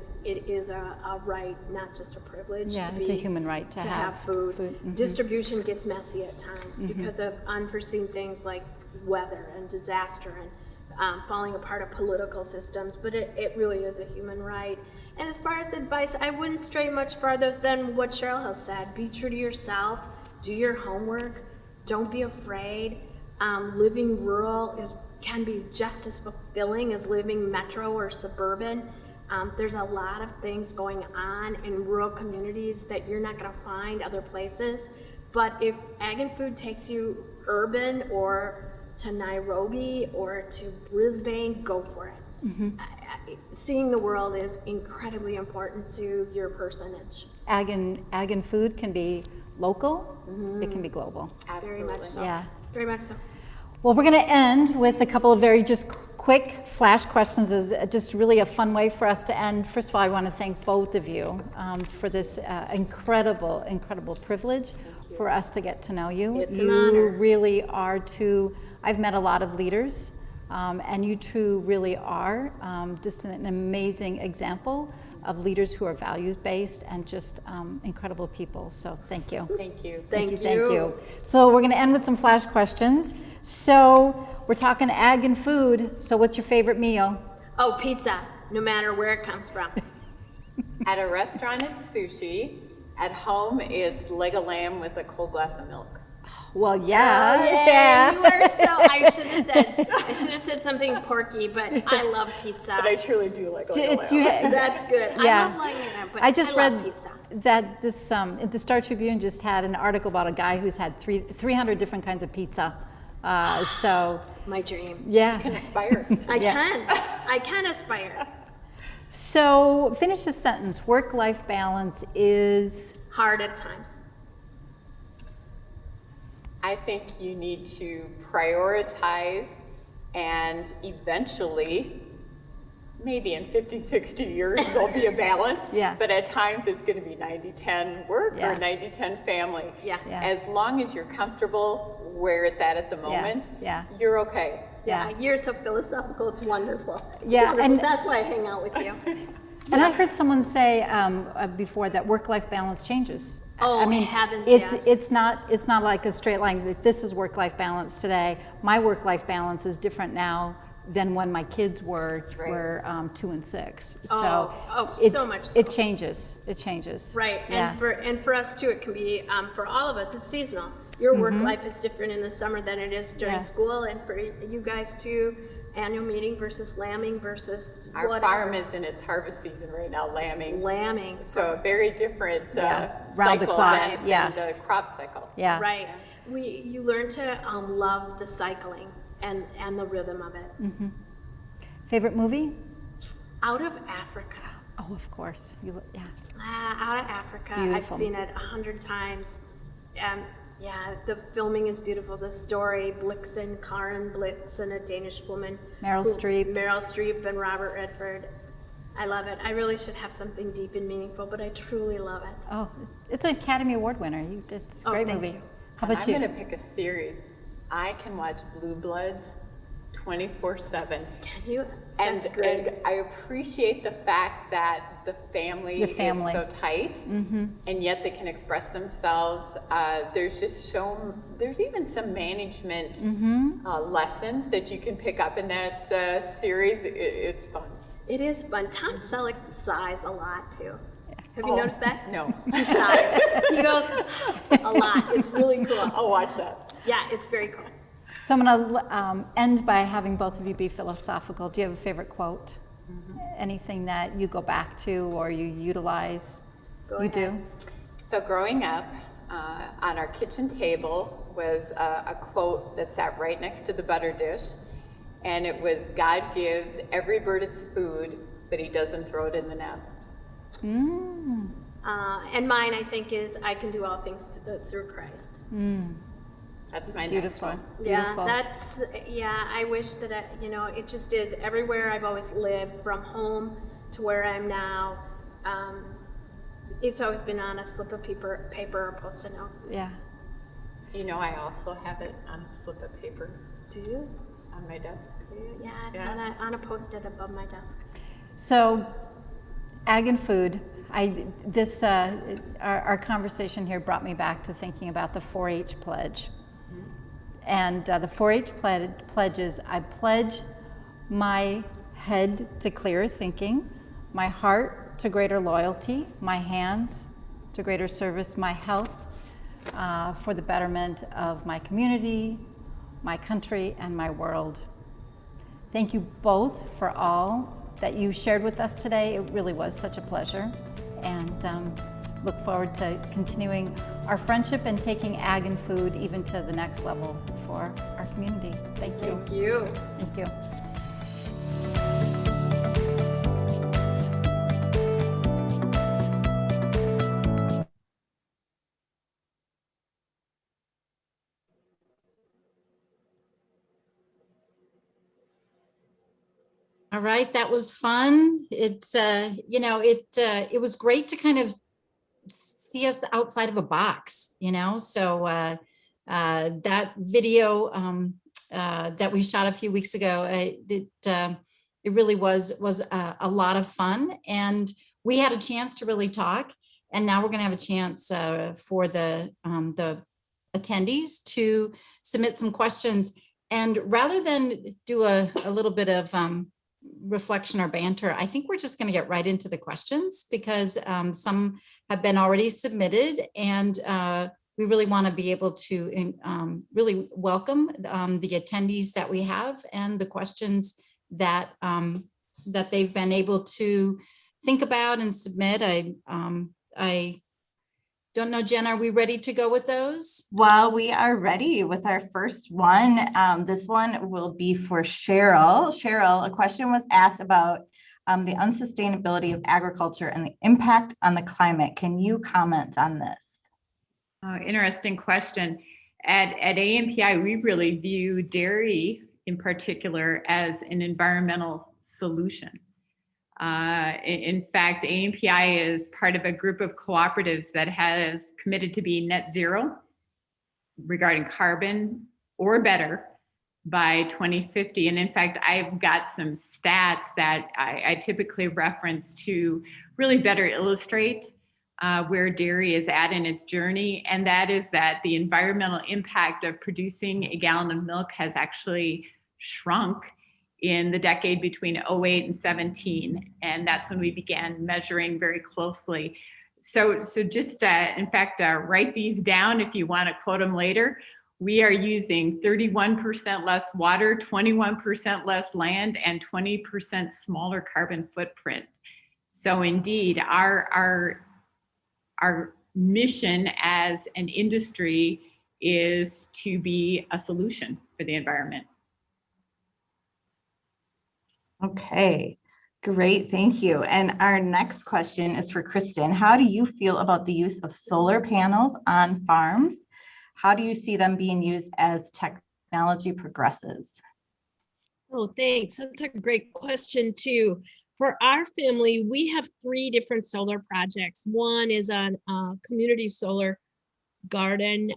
right, not just a privilege. yeah, it's a human right to have food. Distribution gets messy at times because of unforeseen things like weather and disaster and falling apart of political systems, but it really is a human right. And as far as advice, I wouldn't stray much farther than what Sheryl has said. Be true to yourself, do your homework, don't be afraid. Living rural can be just as fulfilling as living metro or suburban. There's a lot of things going on in rural communities that you're not going to find other places. But if ag and food takes you urban or to Nairobi or to Brisbane, go for it. Seeing the world is incredibly important to your personage. ag and food can be local, it can be global. Absolutely. Very much so. Yeah. Very much so. Well, we're going to end with a couple of very just quick flash questions. Is just really a fun way for us to end. First of all, I want to thank both of you for this incredible privilege for us to get to know you. It's an honor. You really are two. I've met a lot of leaders, and you two really are just an amazing example of leaders who are values-based and just incredible people. So thank you. Thank you. Thank Thank you. you. So we're going to end with some flash questions. So we're talking ag and food. So what's your favorite meal? Oh, pizza, no matter where it comes from. At a restaurant, it's sushi. At home, it's leg of lamb with a cold glass of milk. Well, yeah. Yay, you are so, I should have said something porky, but I love pizza. But I truly do like Do- leg of do you lamb. ha- That's good. Yeah. I love leg of lamb, but I just love read pizza. that this the Star Tribune just had an article about a guy who's had 300 different kinds of pizza. So My dream. yeah. Can aspire. I can aspire. So finish the sentence. Work-life balance is. Hard at times. I think you need to prioritize, and eventually, maybe in 50, 60 years, there'll be a balance. Yeah. But at times it's going to be 90-10 work Yeah. or 90-10 family. Yeah. Yeah. As long as you're comfortable where it's at the moment, Yeah. you're okay. Yeah. You're so philosophical. It's wonderful. It's Yeah, wonderful. and- That's why I hang out with you. And I heard someone say before that work-life balance changes. Oh, I mean, heavens, it's yes. it's not like a straight line. That this is work-life balance today. My work-life balance is different now than when my kids were 2 and 6. So so much so. It changes. It changes. Right, Yeah. and for us too, it can be, for all of us, it's seasonal. Your work life is different in the summer than it is during Yeah. school, and for you guys too, annual meeting versus lambing versus Our whatever. farm is in its harvest season right now, lambing. Lambing, So a very different Round the cycle clock, than yeah. the crop cycle. Yeah. right. You learn to love the cycling and the rhythm of it. Favorite movie? Out of Africa. Oh, of course. Yeah. Out of Africa. I've Beautiful. seen it 100 times. Yeah, the filming is beautiful. The story, Blixen, Karen Blixen, a Danish woman. Meryl Streep. Meryl Streep and Robert Redford. I love it. I really should have something deep and meaningful, but I truly love it. Oh, it's an Academy Award winner. It's a great thank movie. you. How about I'm you? going to pick a series. I can watch Blue Bloods 24/7. Can you? And, That's great. and I appreciate the fact that the family is so tight, and yet they can express themselves. There's even some management lessons that you can pick up in that series. It's fun. It is fun. Tom Selleck sighs a lot too. Have you noticed that? No. He sighs. He goes a lot. It's really cool. I'll watch that. Yeah, it's very cool. So I'm going to end by having both of you be philosophical. Do you have a favorite quote? Anything that you go back to or you utilize? Go you ahead. do? So growing up, on our kitchen table was a quote that sat right next to the butter dish, and it was, "God gives every bird its food, but he doesn't throw it in the nest." And mine, I think, is "I can do all things through Christ." That's my next Beautiful. one. Yeah, I wish that, it just is everywhere I've always lived, from home to where I'm now. It's always been on a slip of paper or Post-it note. Yeah. Do you know I also have it on a slip of paper Do you? on my desk? Yeah, it's on a Post-it above my desk. So, ag and food. Our conversation here brought me back to thinking about the 4-H pledge. And the 4-H pledge is, I pledge my head to clearer thinking, my heart to greater loyalty, my hands to greater service, my health for the betterment of my community, my country, and my world. Thank you both for all that you shared with us today. It really was such a pleasure, and look forward to continuing our friendship and taking ag and food even to the next level for our community. Thank you. Thank you. Thank you. All right, that was fun. It's it was great to kind of see us outside of a box, So that video that we shot a few weeks ago, it really was a lot of fun, and we had a chance to really talk. And now we're going to have a chance for the attendees to submit some questions. And rather than do a little bit of reflection or banter, I think we're just going to get right into the questions, because some have been already submitted, and we really want to be able to really welcome the attendees that we have and the questions that that they've been able to think about and submit. I don't know, Jen, are we ready to go with those? Well, we are ready with our first one. This one will be for Sheryl. Sheryl, a question was asked about the unsustainability of agriculture and the impact on the climate. Can you comment on this? Interesting question. At AMPI, we really view dairy in particular as an environmental solution. In fact, AMPI is part of a group of cooperatives that has committed to be net zero regarding carbon or better by 2050. And in fact, I've got some stats that I typically reference to really better illustrate where dairy is at in its journey. And that is that the environmental impact of producing a gallon of milk has actually shrunk in the decade between 08 and 17. And that's when we began measuring very closely. So just, in fact, write these down if you want to quote them later. We are using 31% less water, 21% less land, and 20% smaller carbon footprint. So indeed, our mission as an industry is to be a solution for the environment. Okay, great, thank you. And our next question is for Kristin. How do you feel about the use of solar panels on farms? How do you see them being used as technology progresses? Oh, thanks. That's a great question too. For our family, we have 3 different solar projects. One is on community solar garden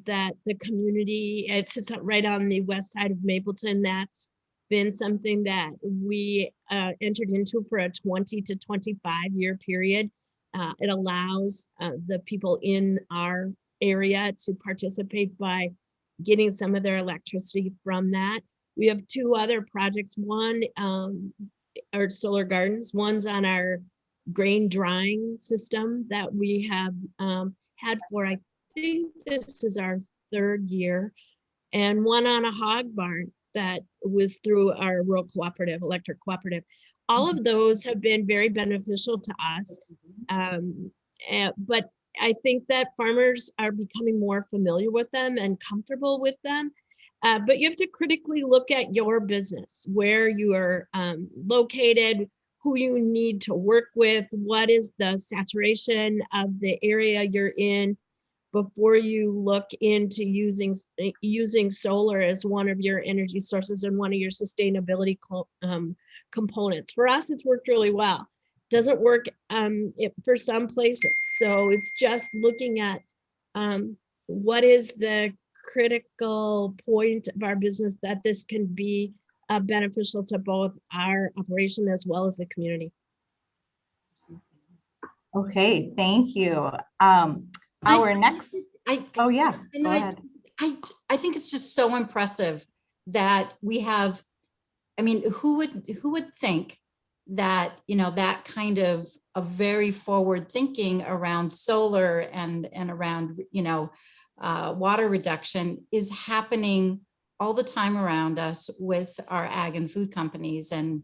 that the community, it sits right on the west side of Mapleton. That's been something that we entered into for a 20 to 25 year period. It allows the people in our area to participate by getting some of their electricity from that. We have two other projects. One are solar gardens. One's on our grain drying system that we have had for, I think this is our third year, and one on a hog barn that was through our rural cooperative, electric cooperative. All of those have been very beneficial to us. But I think that farmers are becoming more familiar with them and comfortable with them. But you have to critically look at your business, where you are located, who you need to work with, what is the saturation of the area you're in, before you look into using solar as one of your energy sources and one of your sustainability components. For us, it's worked really well. Doesn't work for some places. So it's just looking at what is the critical point of our business that this can be beneficial to both our operation as well as the community. Okay, thank you. Our next, oh yeah, go ahead. I think it's just so impressive that we have, I mean, who would think that, you know, that kind of a very forward thinking around solar and around, you know, water reduction is happening all the time around us with our ag and food companies. And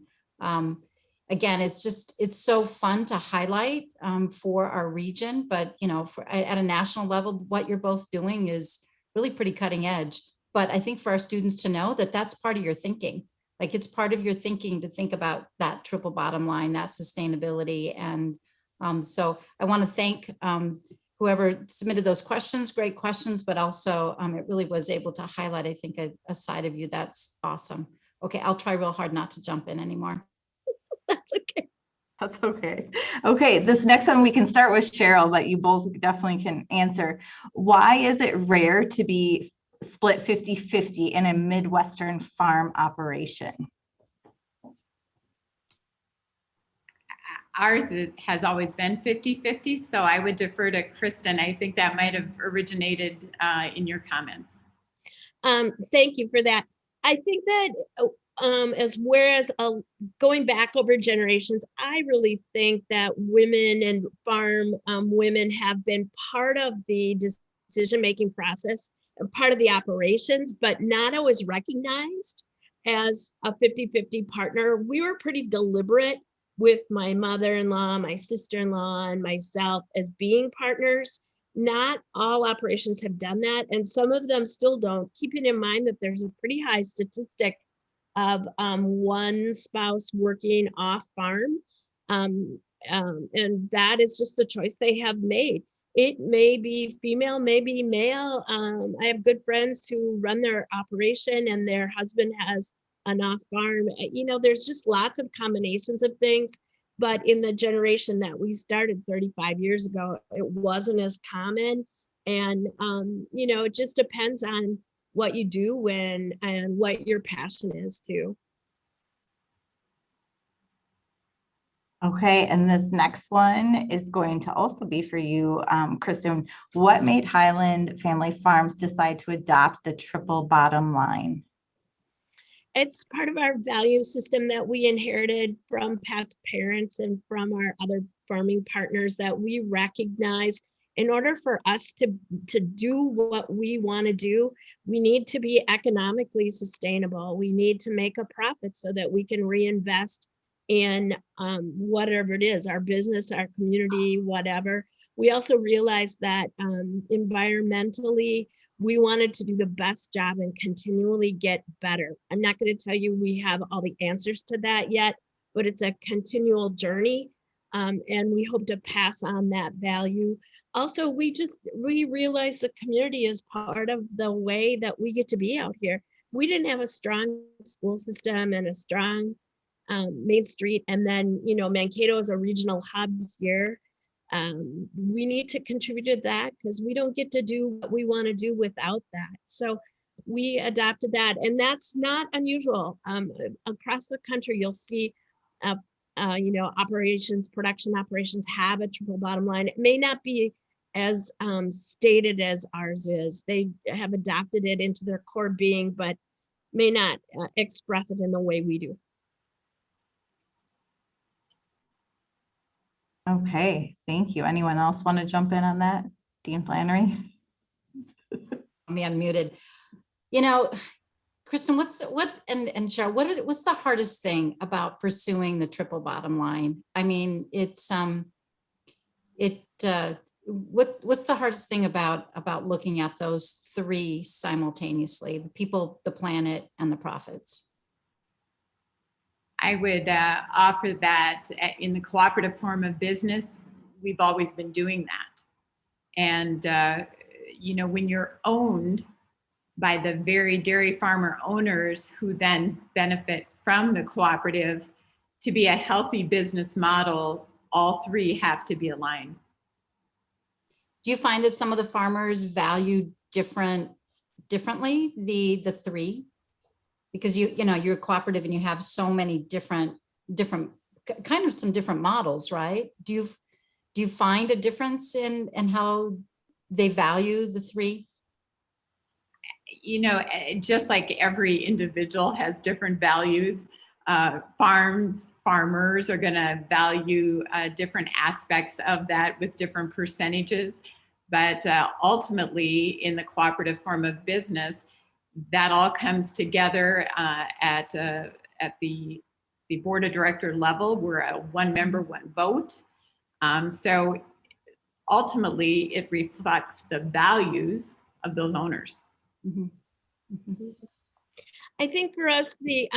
again, it's so fun to highlight for our region, but you know, at a national level, what you're both doing is really pretty cutting edge. But I think for our students to know that that's part of your thinking. Like it's part of your thinking to think about that triple bottom line, that sustainability. And so I want to thank whoever submitted those questions, great questions, but also it really was able to highlight, I think, a side of you that's awesome. Okay, I'll try real hard not to jump in anymore. That's okay. That's okay. Okay, this next one we can start with Sheryl, but you both definitely can answer. Why is it rare to be split 50-50 in a Midwestern farm operation? Ours has always been 50-50, so I would defer to Kristin. I think that might have originated in your comments. Thank you for that. I think that whereas going back over generations, I really think that women and farm women have been part of the decision-making process, part of the operations, but not always recognized as a 50-50 partner. We were pretty deliberate with my mother-in-law, my sister-in-law, and myself as being partners. Not all operations have done that, and some of them still don't, keeping in mind that there's a pretty high statistic of one spouse working off farm. And that is just the choice they have made. It may be female, maybe male. I have good friends who run their operation and their husband has an off farm. You know, there's just lots of combinations of things. But in the generation that we started 35 years ago, it wasn't as common. And, you know, it just depends on what you do and what your passion is too. Okay, and this next one is going to also be for you, Kristin. What made Highland Family Farms decide to adopt the triple bottom line? It's part of our value system that we inherited from Pat's parents and from our other farming partners, that we recognize in order for us to do what we want to do, we need to be economically sustainable. We need to make a profit so that we can reinvest in whatever it is, our business, our community, whatever. We also realized that environmentally, we wanted to do the best job and continually get better. I'm not going to tell you we have all the answers to that yet, but it's a continual journey. And we hope to pass on that value. Also, we realize the community is part of the way that we get to be out here. We didn't have a strong school system and a strong Main Street. And then, you know, Mankato is a regional hub here. we need to contribute to that because we don't get to do what we want to do without that. So we adopted that, and that's not unusual. Across the country, you'll see, production operations have a triple bottom line. It may not be as stated as ours is. They have adopted it into their core being, but may not express it in the way we do. Okay, thank you. Anyone else want to jump in on that? Dean Flannery? Me unmuted. Kristin, Sheryl, what's the hardest thing about pursuing the triple bottom line? I mean, what's the hardest thing about looking at those three simultaneously, the people, the planet, and the profits? I would offer that in the cooperative form of business, we've always been doing that. And, when you're owned by the very dairy farmer owners who then benefit from the cooperative, to be a healthy business model, all three have to be aligned. Do you find that some of the farmers value differently the three? Because you're cooperative and you have so many different some different models, right? Do you find a difference in how they value the three? Just like every individual has different values, farmers are going to value different aspects of that with different percentages. But ultimately, in the cooperative form of business, that all comes together at the board of director level. We're a one member, one vote. So ultimately, it reflects the values of those owners. Mm-hmm. Mm-hmm. I think for us, the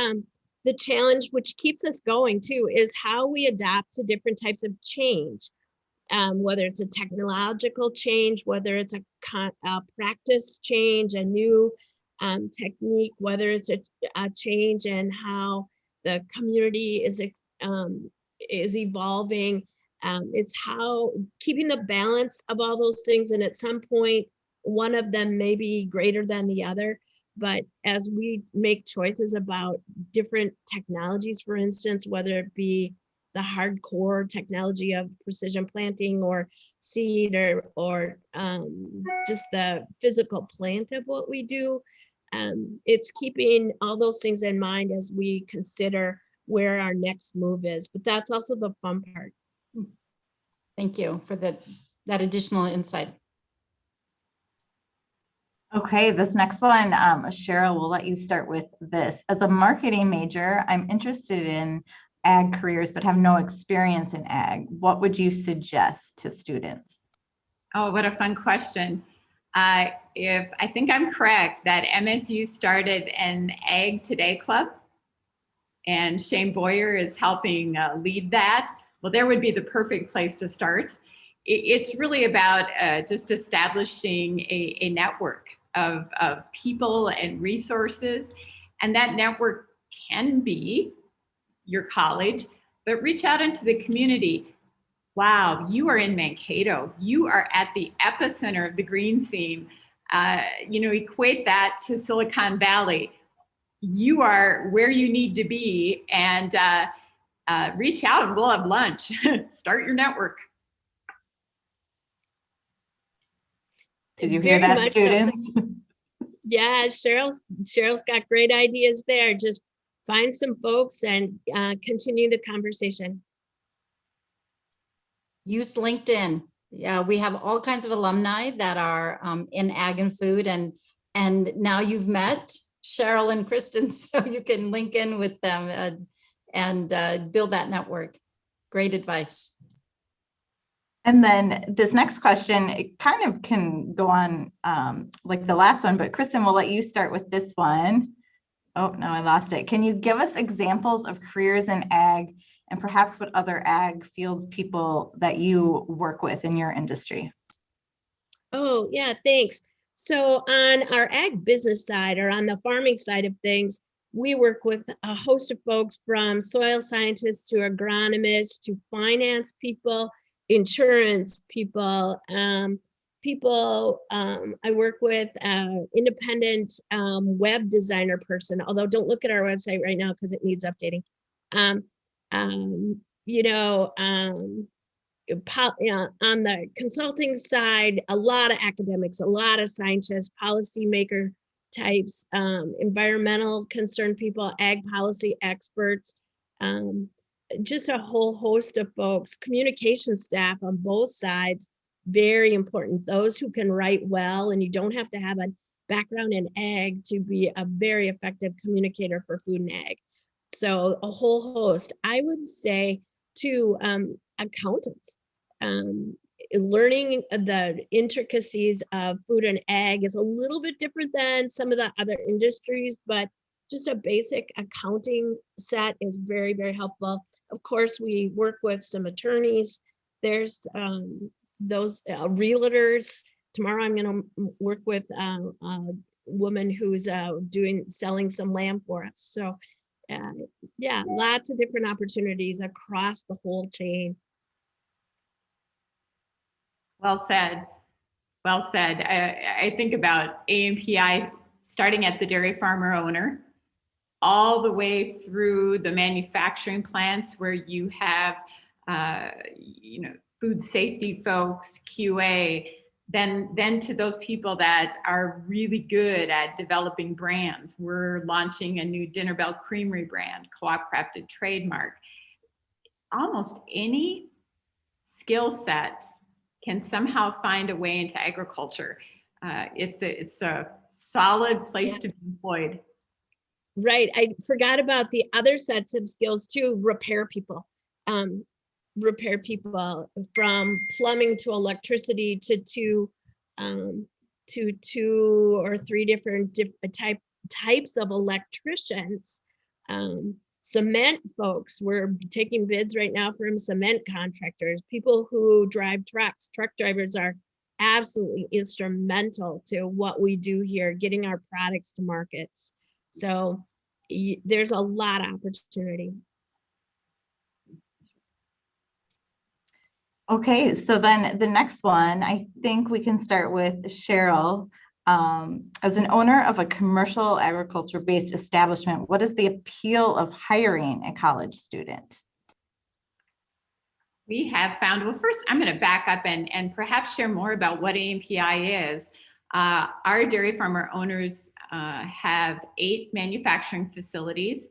challenge, which keeps us going too, is how we adapt to different types of change. Whether it's a technological change, whether it's a practice change, a new technique, whether it's a change in how the community is evolving. It's how keeping the balance of all those things, and at some point, one of them may be greater than the other. But as we make choices about different technologies, for instance, whether it be the hardcore technology of precision planting or seed or just the physical plant of what we do, it's keeping all those things in mind as we consider where our next move is. But that's also the fun part. Thank you for that additional insight. Okay, this next one, Sheryl, we'll let you start with this. As a marketing major, I'm interested in ag careers, but have no experience in ag. What would you suggest to students? Oh, what a fun question. If I think I'm correct that MSU started an Ag Today Club, and Shane Boyer is helping lead that, well, there would be the perfect place to start. It's really about just establishing a network of people and resources. And that network can be your college, but reach out into the community. Wow, you are in Mankato. You are at the epicenter of the green seam. Equate that to Silicon Valley. You are where you need to be, and reach out and we'll have lunch. Start your network. Did you hear that, students? So. Yeah, Cheryl's got great ideas there. Just find some folks and continue the conversation. Use LinkedIn. Yeah, we have all kinds of alumni that are in ag and food, and now you've met Sheryl and Kristin, so you can link in with them and build that network. Great advice. And then this next question, it kind of can go on like the last one, but Kristin, we'll let you start with this one. Oh, no, I lost it. Can you give us examples of careers in ag and perhaps what other ag fields people that you work with in your industry? Oh, yeah, thanks. So on our ag business side, or on the farming side of things, we work with a host of folks from soil scientists to agronomists to finance people, insurance people, I work with independent web designer person, although don't look at our website right now because it needs updating. You know, on the consulting side, a lot of academics, a lot of scientists, policymaker types, environmental concerned people, ag policy experts, just a whole host of folks, communication staff on both sides, very important. Those who can write well, and you don't have to have a background in ag to be a very effective communicator for food and ag. So a whole host. I would say to accountants, learning the intricacies of food and ag is a little bit different than some of the other industries, but just a basic accounting set is very, very helpful. Of course, we work with some attorneys. There's those realtors. Tomorrow I'm going to work with a woman who's selling some land for us. So yeah, lots of different opportunities across the whole chain. Well said. Well said. I think about AMPI starting at the dairy farmer owner, all the way through the manufacturing plants where you have, food safety folks, QA, then to those people that are really good at developing brands. We're launching a new Dinner Bell Creamery brand, co-op crafted trademark. Almost any skill set can somehow find a way into agriculture. It's a solid place to be employed. Right. I forgot about the other sets of skills too. Repair people from plumbing to electricity to two or three different types of electricians. Cement folks, we're taking bids right now from cement contractors. People who drive trucks, truck drivers are absolutely instrumental to what we do here, getting our products to markets. So there's a lot of opportunity. Okay, so then the next one, I think we can start with Sheryl. As an owner of a commercial agriculture-based establishment, what is the appeal of hiring a college student? We have found, well, first I'm going to back up and perhaps share more about what AMPI is. Our dairy farmer owners have 8 manufacturing facilities,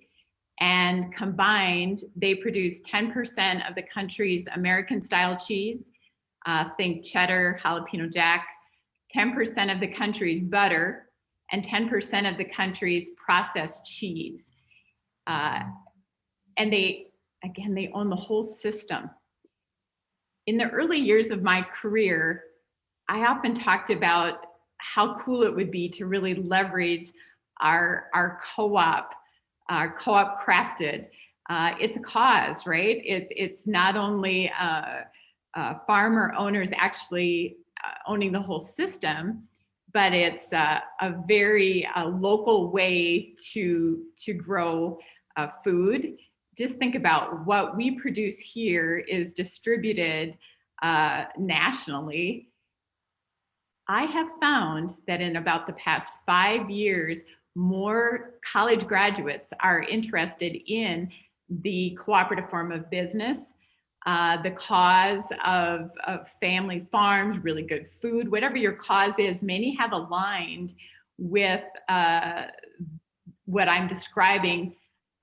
and combined, they produce 10% of the country's American style cheese, think cheddar, jalapeno jack, 10% of the country's butter, and 10% of the country's processed cheese. And they own the whole system. In the early years of my career, I often talked about how cool it would be to really leverage our co-op crafted. It's a cause, right? It's not only farmer owners actually owning the whole system, but it's a very local way to grow food. Just think about what we produce here is distributed nationally. I have found that in about the past 5 years, more college graduates are interested in the cooperative form of business, the cause of family farms, really good food, whatever your cause is, many have aligned with what I'm describing.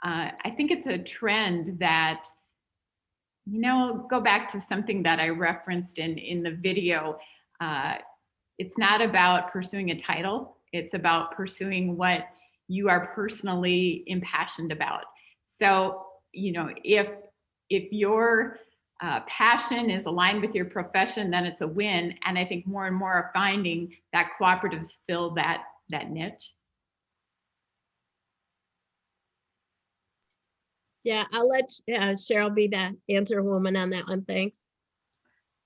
I think it's a trend that, go back to something that I referenced in the video. It's not about pursuing a title. It's about pursuing what you are personally impassioned about. So, if your passion is aligned with your profession, then it's a win. And I think more and more are finding that cooperatives fill that niche. Yeah, I'll let Sheryl be the answer woman on that one. Thanks.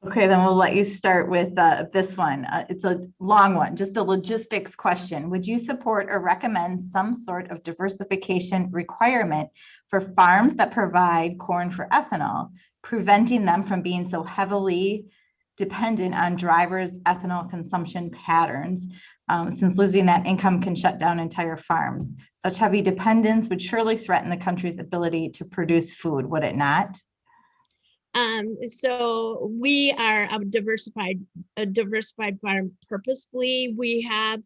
Okay, then we'll let you start with this one. It's a long one, just a logistics question. Would you support or recommend some sort of diversification requirement for farms that provide corn for ethanol, preventing them from being so heavily dependent on drivers' ethanol consumption patterns, since losing that income can shut down entire farms? Such heavy dependence would surely threaten the country's ability to produce food, would it not? So we are a diversified farm purposefully. We have,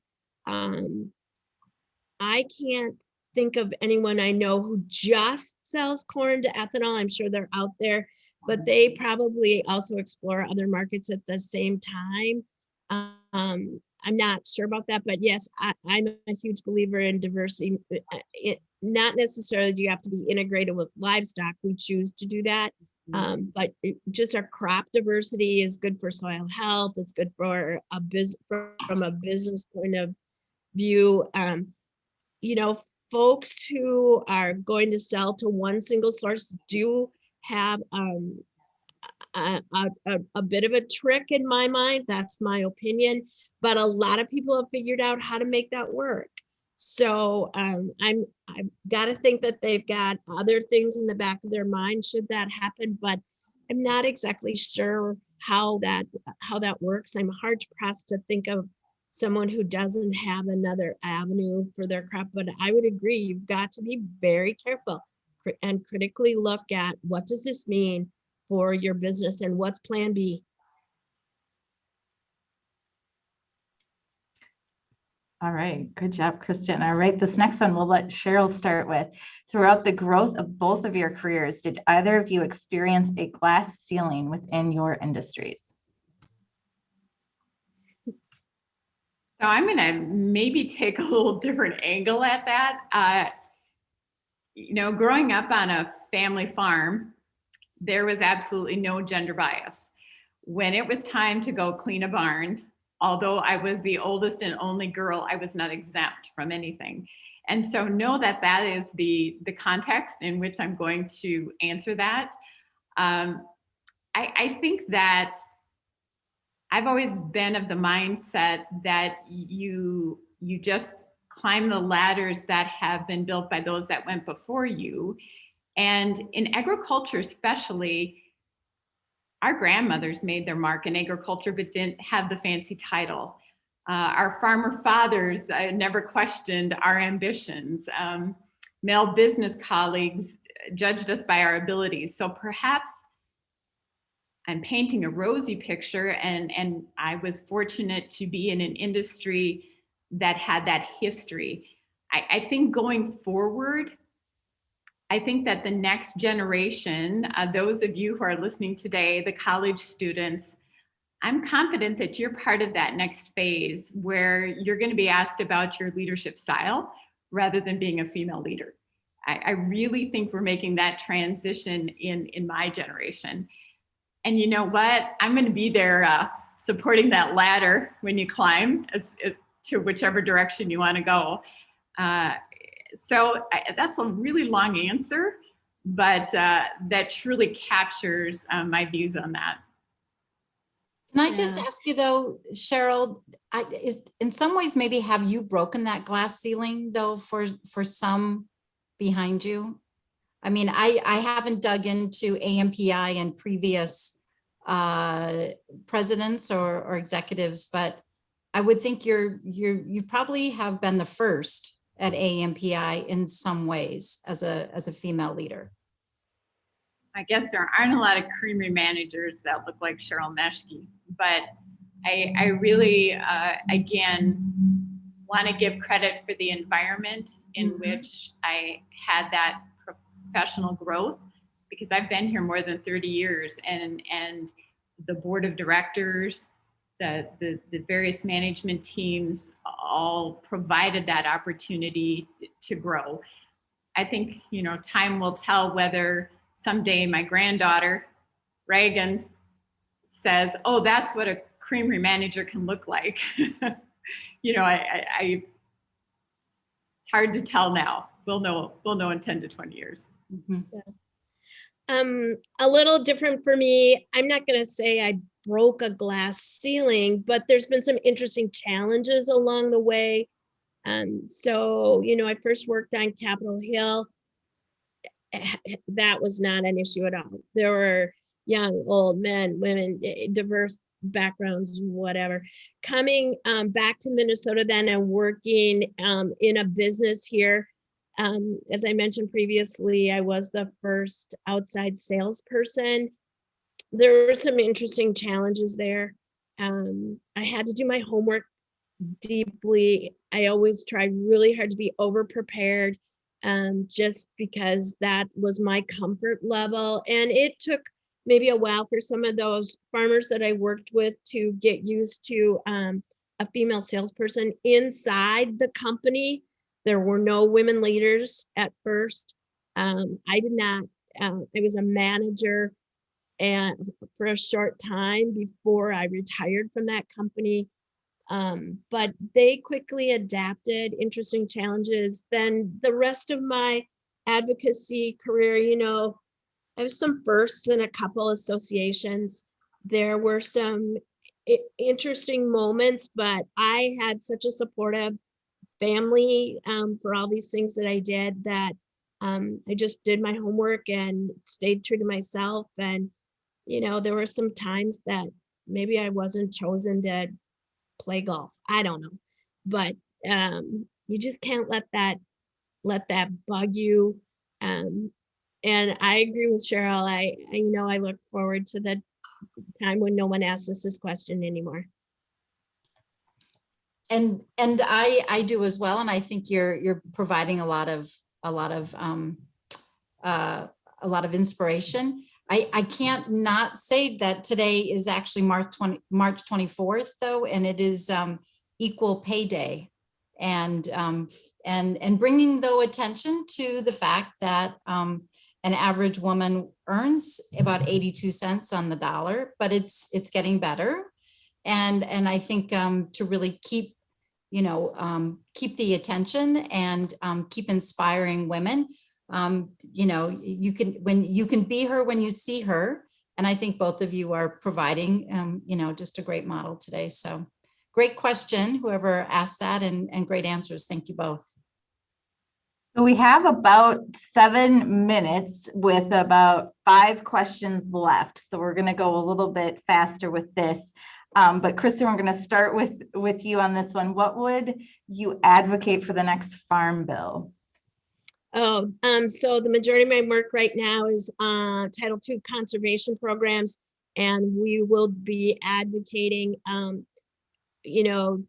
I can't think of anyone I know who just sells corn to ethanol. I'm sure they're out there, but they probably also explore other markets at the same time. I'm not sure about that, but yes, I'm a huge believer in diversity. Not necessarily do you have to be integrated with livestock. We choose to do that. But just our crop diversity is good for soil health. It's good for from a business point of view. Folks who are going to sell to one single source do have a bit of a trick in my mind. That's my opinion. But a lot of people have figured out how to make that work. So I've got to think that they've got other things in the back of their mind should that happen, but I'm not exactly sure how that works. I'm hard pressed to think of someone who doesn't have another avenue for their crop, but I would agree, you've got to be very careful and critically look at what does this mean for your business and what's plan B. All right, good job, Kristin. All right, this next one we'll let Sheryl start with. Throughout the growth of both of your careers, did either of you experience a glass ceiling within your industries? So I'm going to maybe take a little different angle at that. Growing up on a family farm, there was absolutely no gender bias. When it was time to go clean a barn, although I was the oldest and only girl, I was not exempt from anything. And so know that that is the context in which I'm going to answer that. I think that I've always been of the mindset that you just climb the ladders that have been built by those that went before you. And in agriculture especially, our grandmothers made their mark in agriculture, but didn't have the fancy title. Our farmer fathers never questioned our ambitions. Male business colleagues judged us by our abilities. So perhaps I'm painting a rosy picture, and I was fortunate to be in an industry that had that history. I think going forward, I think that the next generation, those of you who are listening today, the college students, I'm confident that you're part of that next phase where you're going to be asked about your leadership style rather than being a female leader. I really think we're making that transition in my generation. And you know what? I'm going to be there supporting that ladder when you climb to whichever direction you want to go. So that's a really long answer, but that truly captures my views on that. Can I just ask you though, Sheryl, in some ways, maybe have you broken that glass ceiling though for some behind you? I mean, I haven't dug into AMPI and previous presidents or executives, but I would think you probably have been the first at AMPI in some ways as a female leader. I guess there aren't a lot of creamery managers that look like Sheryl Meshke, but I really, again, want to give credit for the environment in which I had that professional growth, because I've been here more than 30 years and the board of directors, the various management teams all provided that opportunity to grow. I think, time will tell whether someday my granddaughter, Reagan, says, oh, that's what a creamery manager can look like. It's hard to tell now. We'll know in 10 to 20 years. Mm-hmm. Yeah. A little different for me. I'm not going to say I broke a glass ceiling, but there's been some interesting challenges along the way. So, I first worked on Capitol Hill. That was not an issue at all. There were young, old men, women, diverse backgrounds, whatever. Coming back to Minnesota then and working in a business here. As I mentioned previously, I was the first outside salesperson. There were some interesting challenges there. I had to do my homework deeply. I always tried really hard to be over prepared, just because that was my comfort level. And it took maybe a while for some of those farmers that I worked with to get used to a female salesperson inside the company. There were no women leaders at first. I did not, I was a manager and for a short time before I retired from that company. But they quickly adapted, interesting challenges. Then the rest of my advocacy career, I have some firsts in a couple associations. There were some interesting moments, but I had such a supportive family for all these things that I did that I just did my homework and stayed true to myself. And, there were some times that maybe I wasn't chosen to play golf. I don't know, but you just can't let that bug you. And I agree with Sheryl. I look forward to the time when no one asks us this question anymore. And I do as well. And I think you're providing a lot of inspiration. I can't not say that today is actually March 24th though, and it is Equal Pay Day, and bringing though attention to the fact that an average woman earns about 82 cents on the dollar, but it's getting better, and I think to really keep the attention and keep inspiring women. You can be her when you see her. And I think both of you are providing, just a great model today. So great question, whoever asked that, and great answers. Thank you both. So we have about 7 minutes with about 5 questions left. So we're going to go a little bit faster with this. But Kristin, we're going to start with you on this one. What would you advocate for the next farm bill? So the majority of my work right now is Title II conservation programs, and we will be advocating,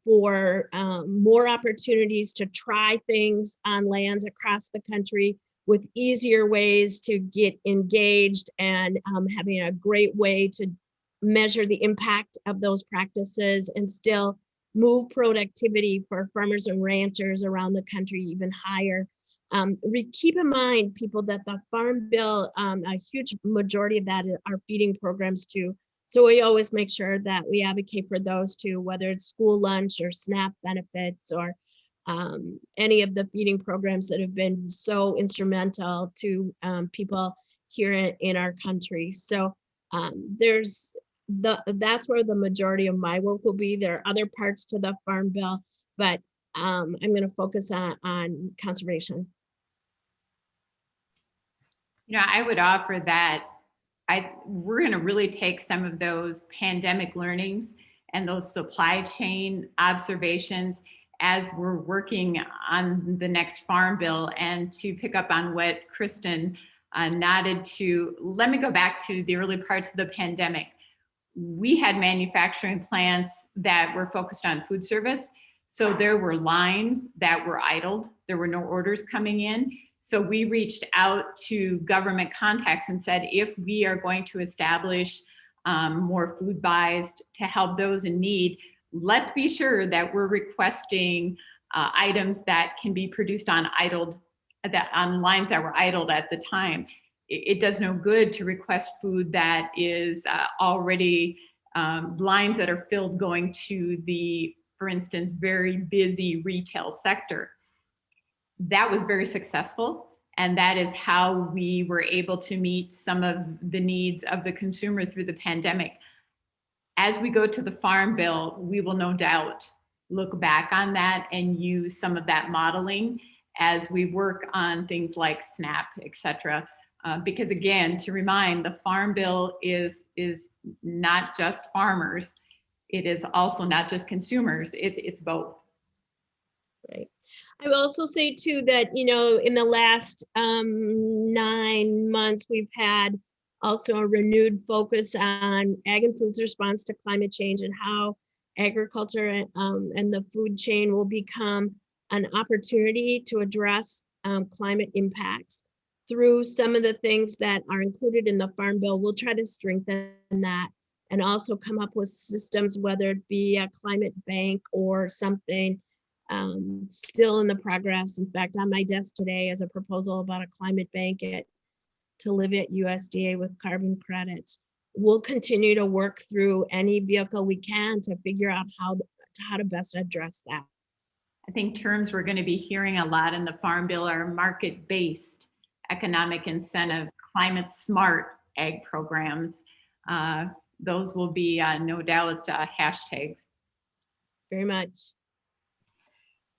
for more opportunities to try things on lands across the country with easier ways to get engaged, and having a great way to measure the impact of those practices and still move productivity for farmers and ranchers around the country even higher. Keep in mind, people, that the Farm Bill, a huge majority of that are feeding programs too. So we always make sure that we advocate for those too, whether it's school lunch or SNAP benefits or any of the feeding programs that have been so instrumental to people here in our country. So that's where the majority of my work will be. There are other parts to the Farm Bill, but I'm going to focus on conservation. I would offer that we're going to really take some of those pandemic learnings and those supply chain observations as we're working on the next Farm Bill. And to pick up on what Kristin nodded to, let me go back to the early parts of the pandemic. We had manufacturing plants that were focused on food service. So there were lines that were idled. There were no orders coming in. So we reached out to government contacts and said, if we are going to establish more food buys to help those in need, let's be sure that we're requesting items that can be produced on lines that were idled at the time. It does no good to request food that is already lines that are filled going to the, for instance, very busy retail sector. That was very successful. And that is how we were able to meet some of the needs of the consumer through the pandemic. As we go to the Farm Bill, we will no doubt look back on that and use some of that modeling as we work on things like SNAP, et cetera. Because again, to remind, the Farm Bill is not just farmers. It is also not just consumers. It's both. Right. I will also say too that, you know, in the last 9 months, we've had also a renewed focus on ag and food's response to climate change and how agriculture and the food chain will become an opportunity to address climate impacts through some of the things that are included in the Farm Bill. We'll try to strengthen that and also come up with systems, whether it be a climate bank or something. Still in the progress. In fact, on my desk today is a proposal about a climate bank to live at USDA with carbon credits. We'll continue to work through any vehicle we can to figure out how to best address that. I think terms we're going to be hearing a lot in the Farm Bill are market-based economic incentives, climate smart ag programs. Those will be no doubt hashtags. Very much.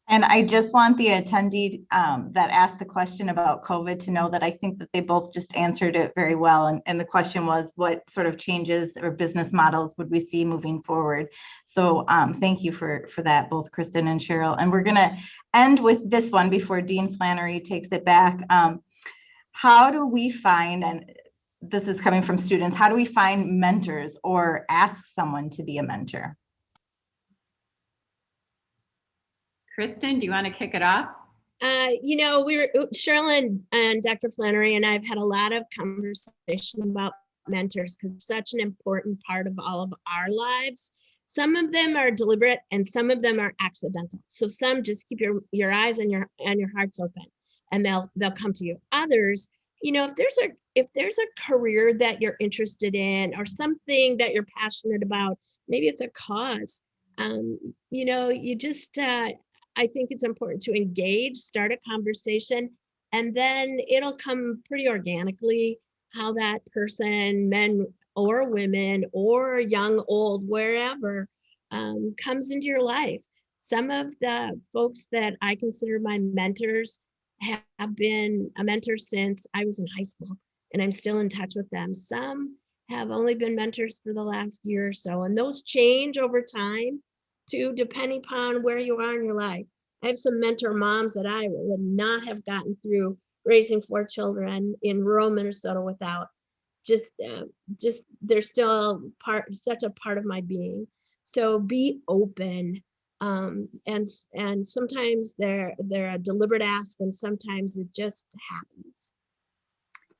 And I just want the attendee that asked the question about COVID to know that I think that they both just answered it very well. And the question was, what sort of changes or business models would we see moving forward? So thank you for that, both Kristin and Sheryl. And we're gonna end with this one before Dean Flannery takes it back. How do we find, and this is coming from students, how do we find mentors or ask someone to be a mentor? Kristin, do you want to kick it off? You know, Sheryl and Dr. Flannery and I have had a lot of conversation about mentors because it's such an important part of all of our lives. Some of them are deliberate and some of them are accidental. So some just keep your eyes and your hearts open and they'll come to you. Others, you know, if there's a career that you're interested in or something that you're passionate about, maybe it's a cause, you know, you just, I think it's important to engage, start a conversation, and then it'll come pretty organically how that person, men or women or young, old, wherever, comes into your life. Some of the folks that I consider my mentors have been a mentor since I was in high school, and I'm still in touch with them. Some have only been mentors for the last year or so, and those change over time too, depending upon where you are in your life. I have some mentor moms that I would not have gotten through raising 4 children in rural Minnesota without. Just they're still such a part of my being. So be open, and sometimes they're a deliberate ask, and sometimes it just happens.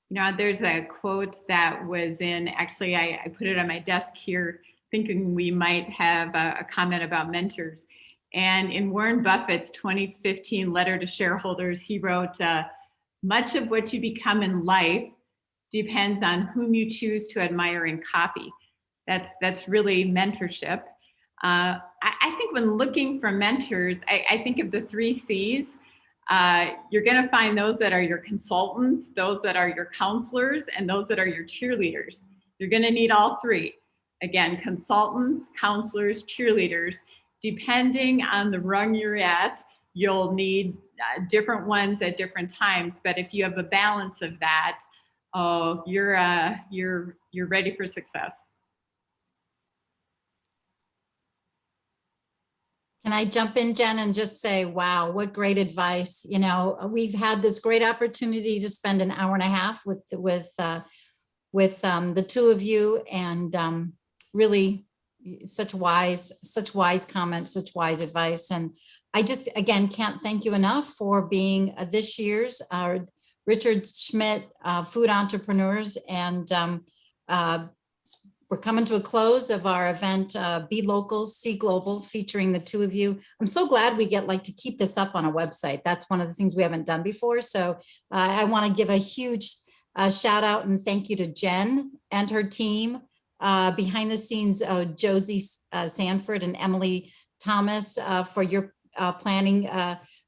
You know, there's a quote that was in, actually, I put it on my desk here, thinking we might have a comment about mentors. And in Warren Buffett's 2015 letter to shareholders, he wrote, much of what you become in life depends on whom you choose to admire and copy. That's really mentorship. I think when looking for mentors, I think of the 3 C's. You're going to find those that are your consultants, those that are your counselors, and those that are your cheerleaders. You're going to need all 3. Again, consultants, counselors, cheerleaders. Depending on the rung you're at, you'll need different ones at different times. But if you have a balance of that, oh, you're ready for success. Can I jump in, Jen, and just say, wow, what great advice. You know, we've had this great opportunity to spend an hour and a half with the 2 of you, and really such wise comments, such wise advice. And I just, again, can't thank you enough for being this year's Richard Schmitz Food Entrepreneurs. And we're coming to a close of our event, Be Local, See Global, featuring the 2 of you. I'm so glad we get to keep this up on a website. That's one of the things we haven't done before. So I want to give a huge shout out and thank you to Jen and her team. Behind the scenes, Josie Sanford and Emily Thomas for your planning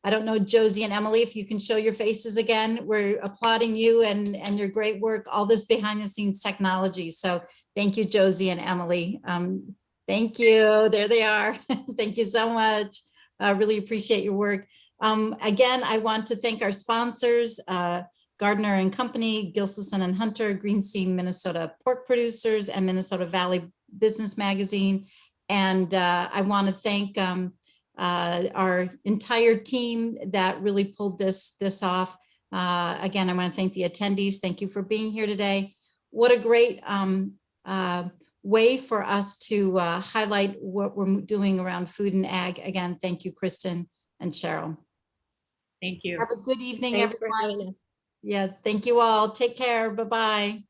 I don't know, Josie and Emily, if you can show your faces again. We're applauding you and your great work, all this behind the scenes technology. So thank you, Josie and Emily. Thank you. There they are. Thank you so much. I really appreciate your work. Again, I want to thank our sponsors, Gardner and Company, Gilselson and Hunter, Greenstein, Minnesota Pork Producers, and Minnesota Valley Business Magazine. And I want to thank our entire team that really pulled this off. Again, I want to thank the attendees. Thank you for being here today. What a great way for us to highlight what we're doing around food and ag. Again, thank you, Kristin and Sheryl. Thank you. Have a good evening, Thanks for everyone. having us. Yeah, thank you all. Take care. Bye-bye.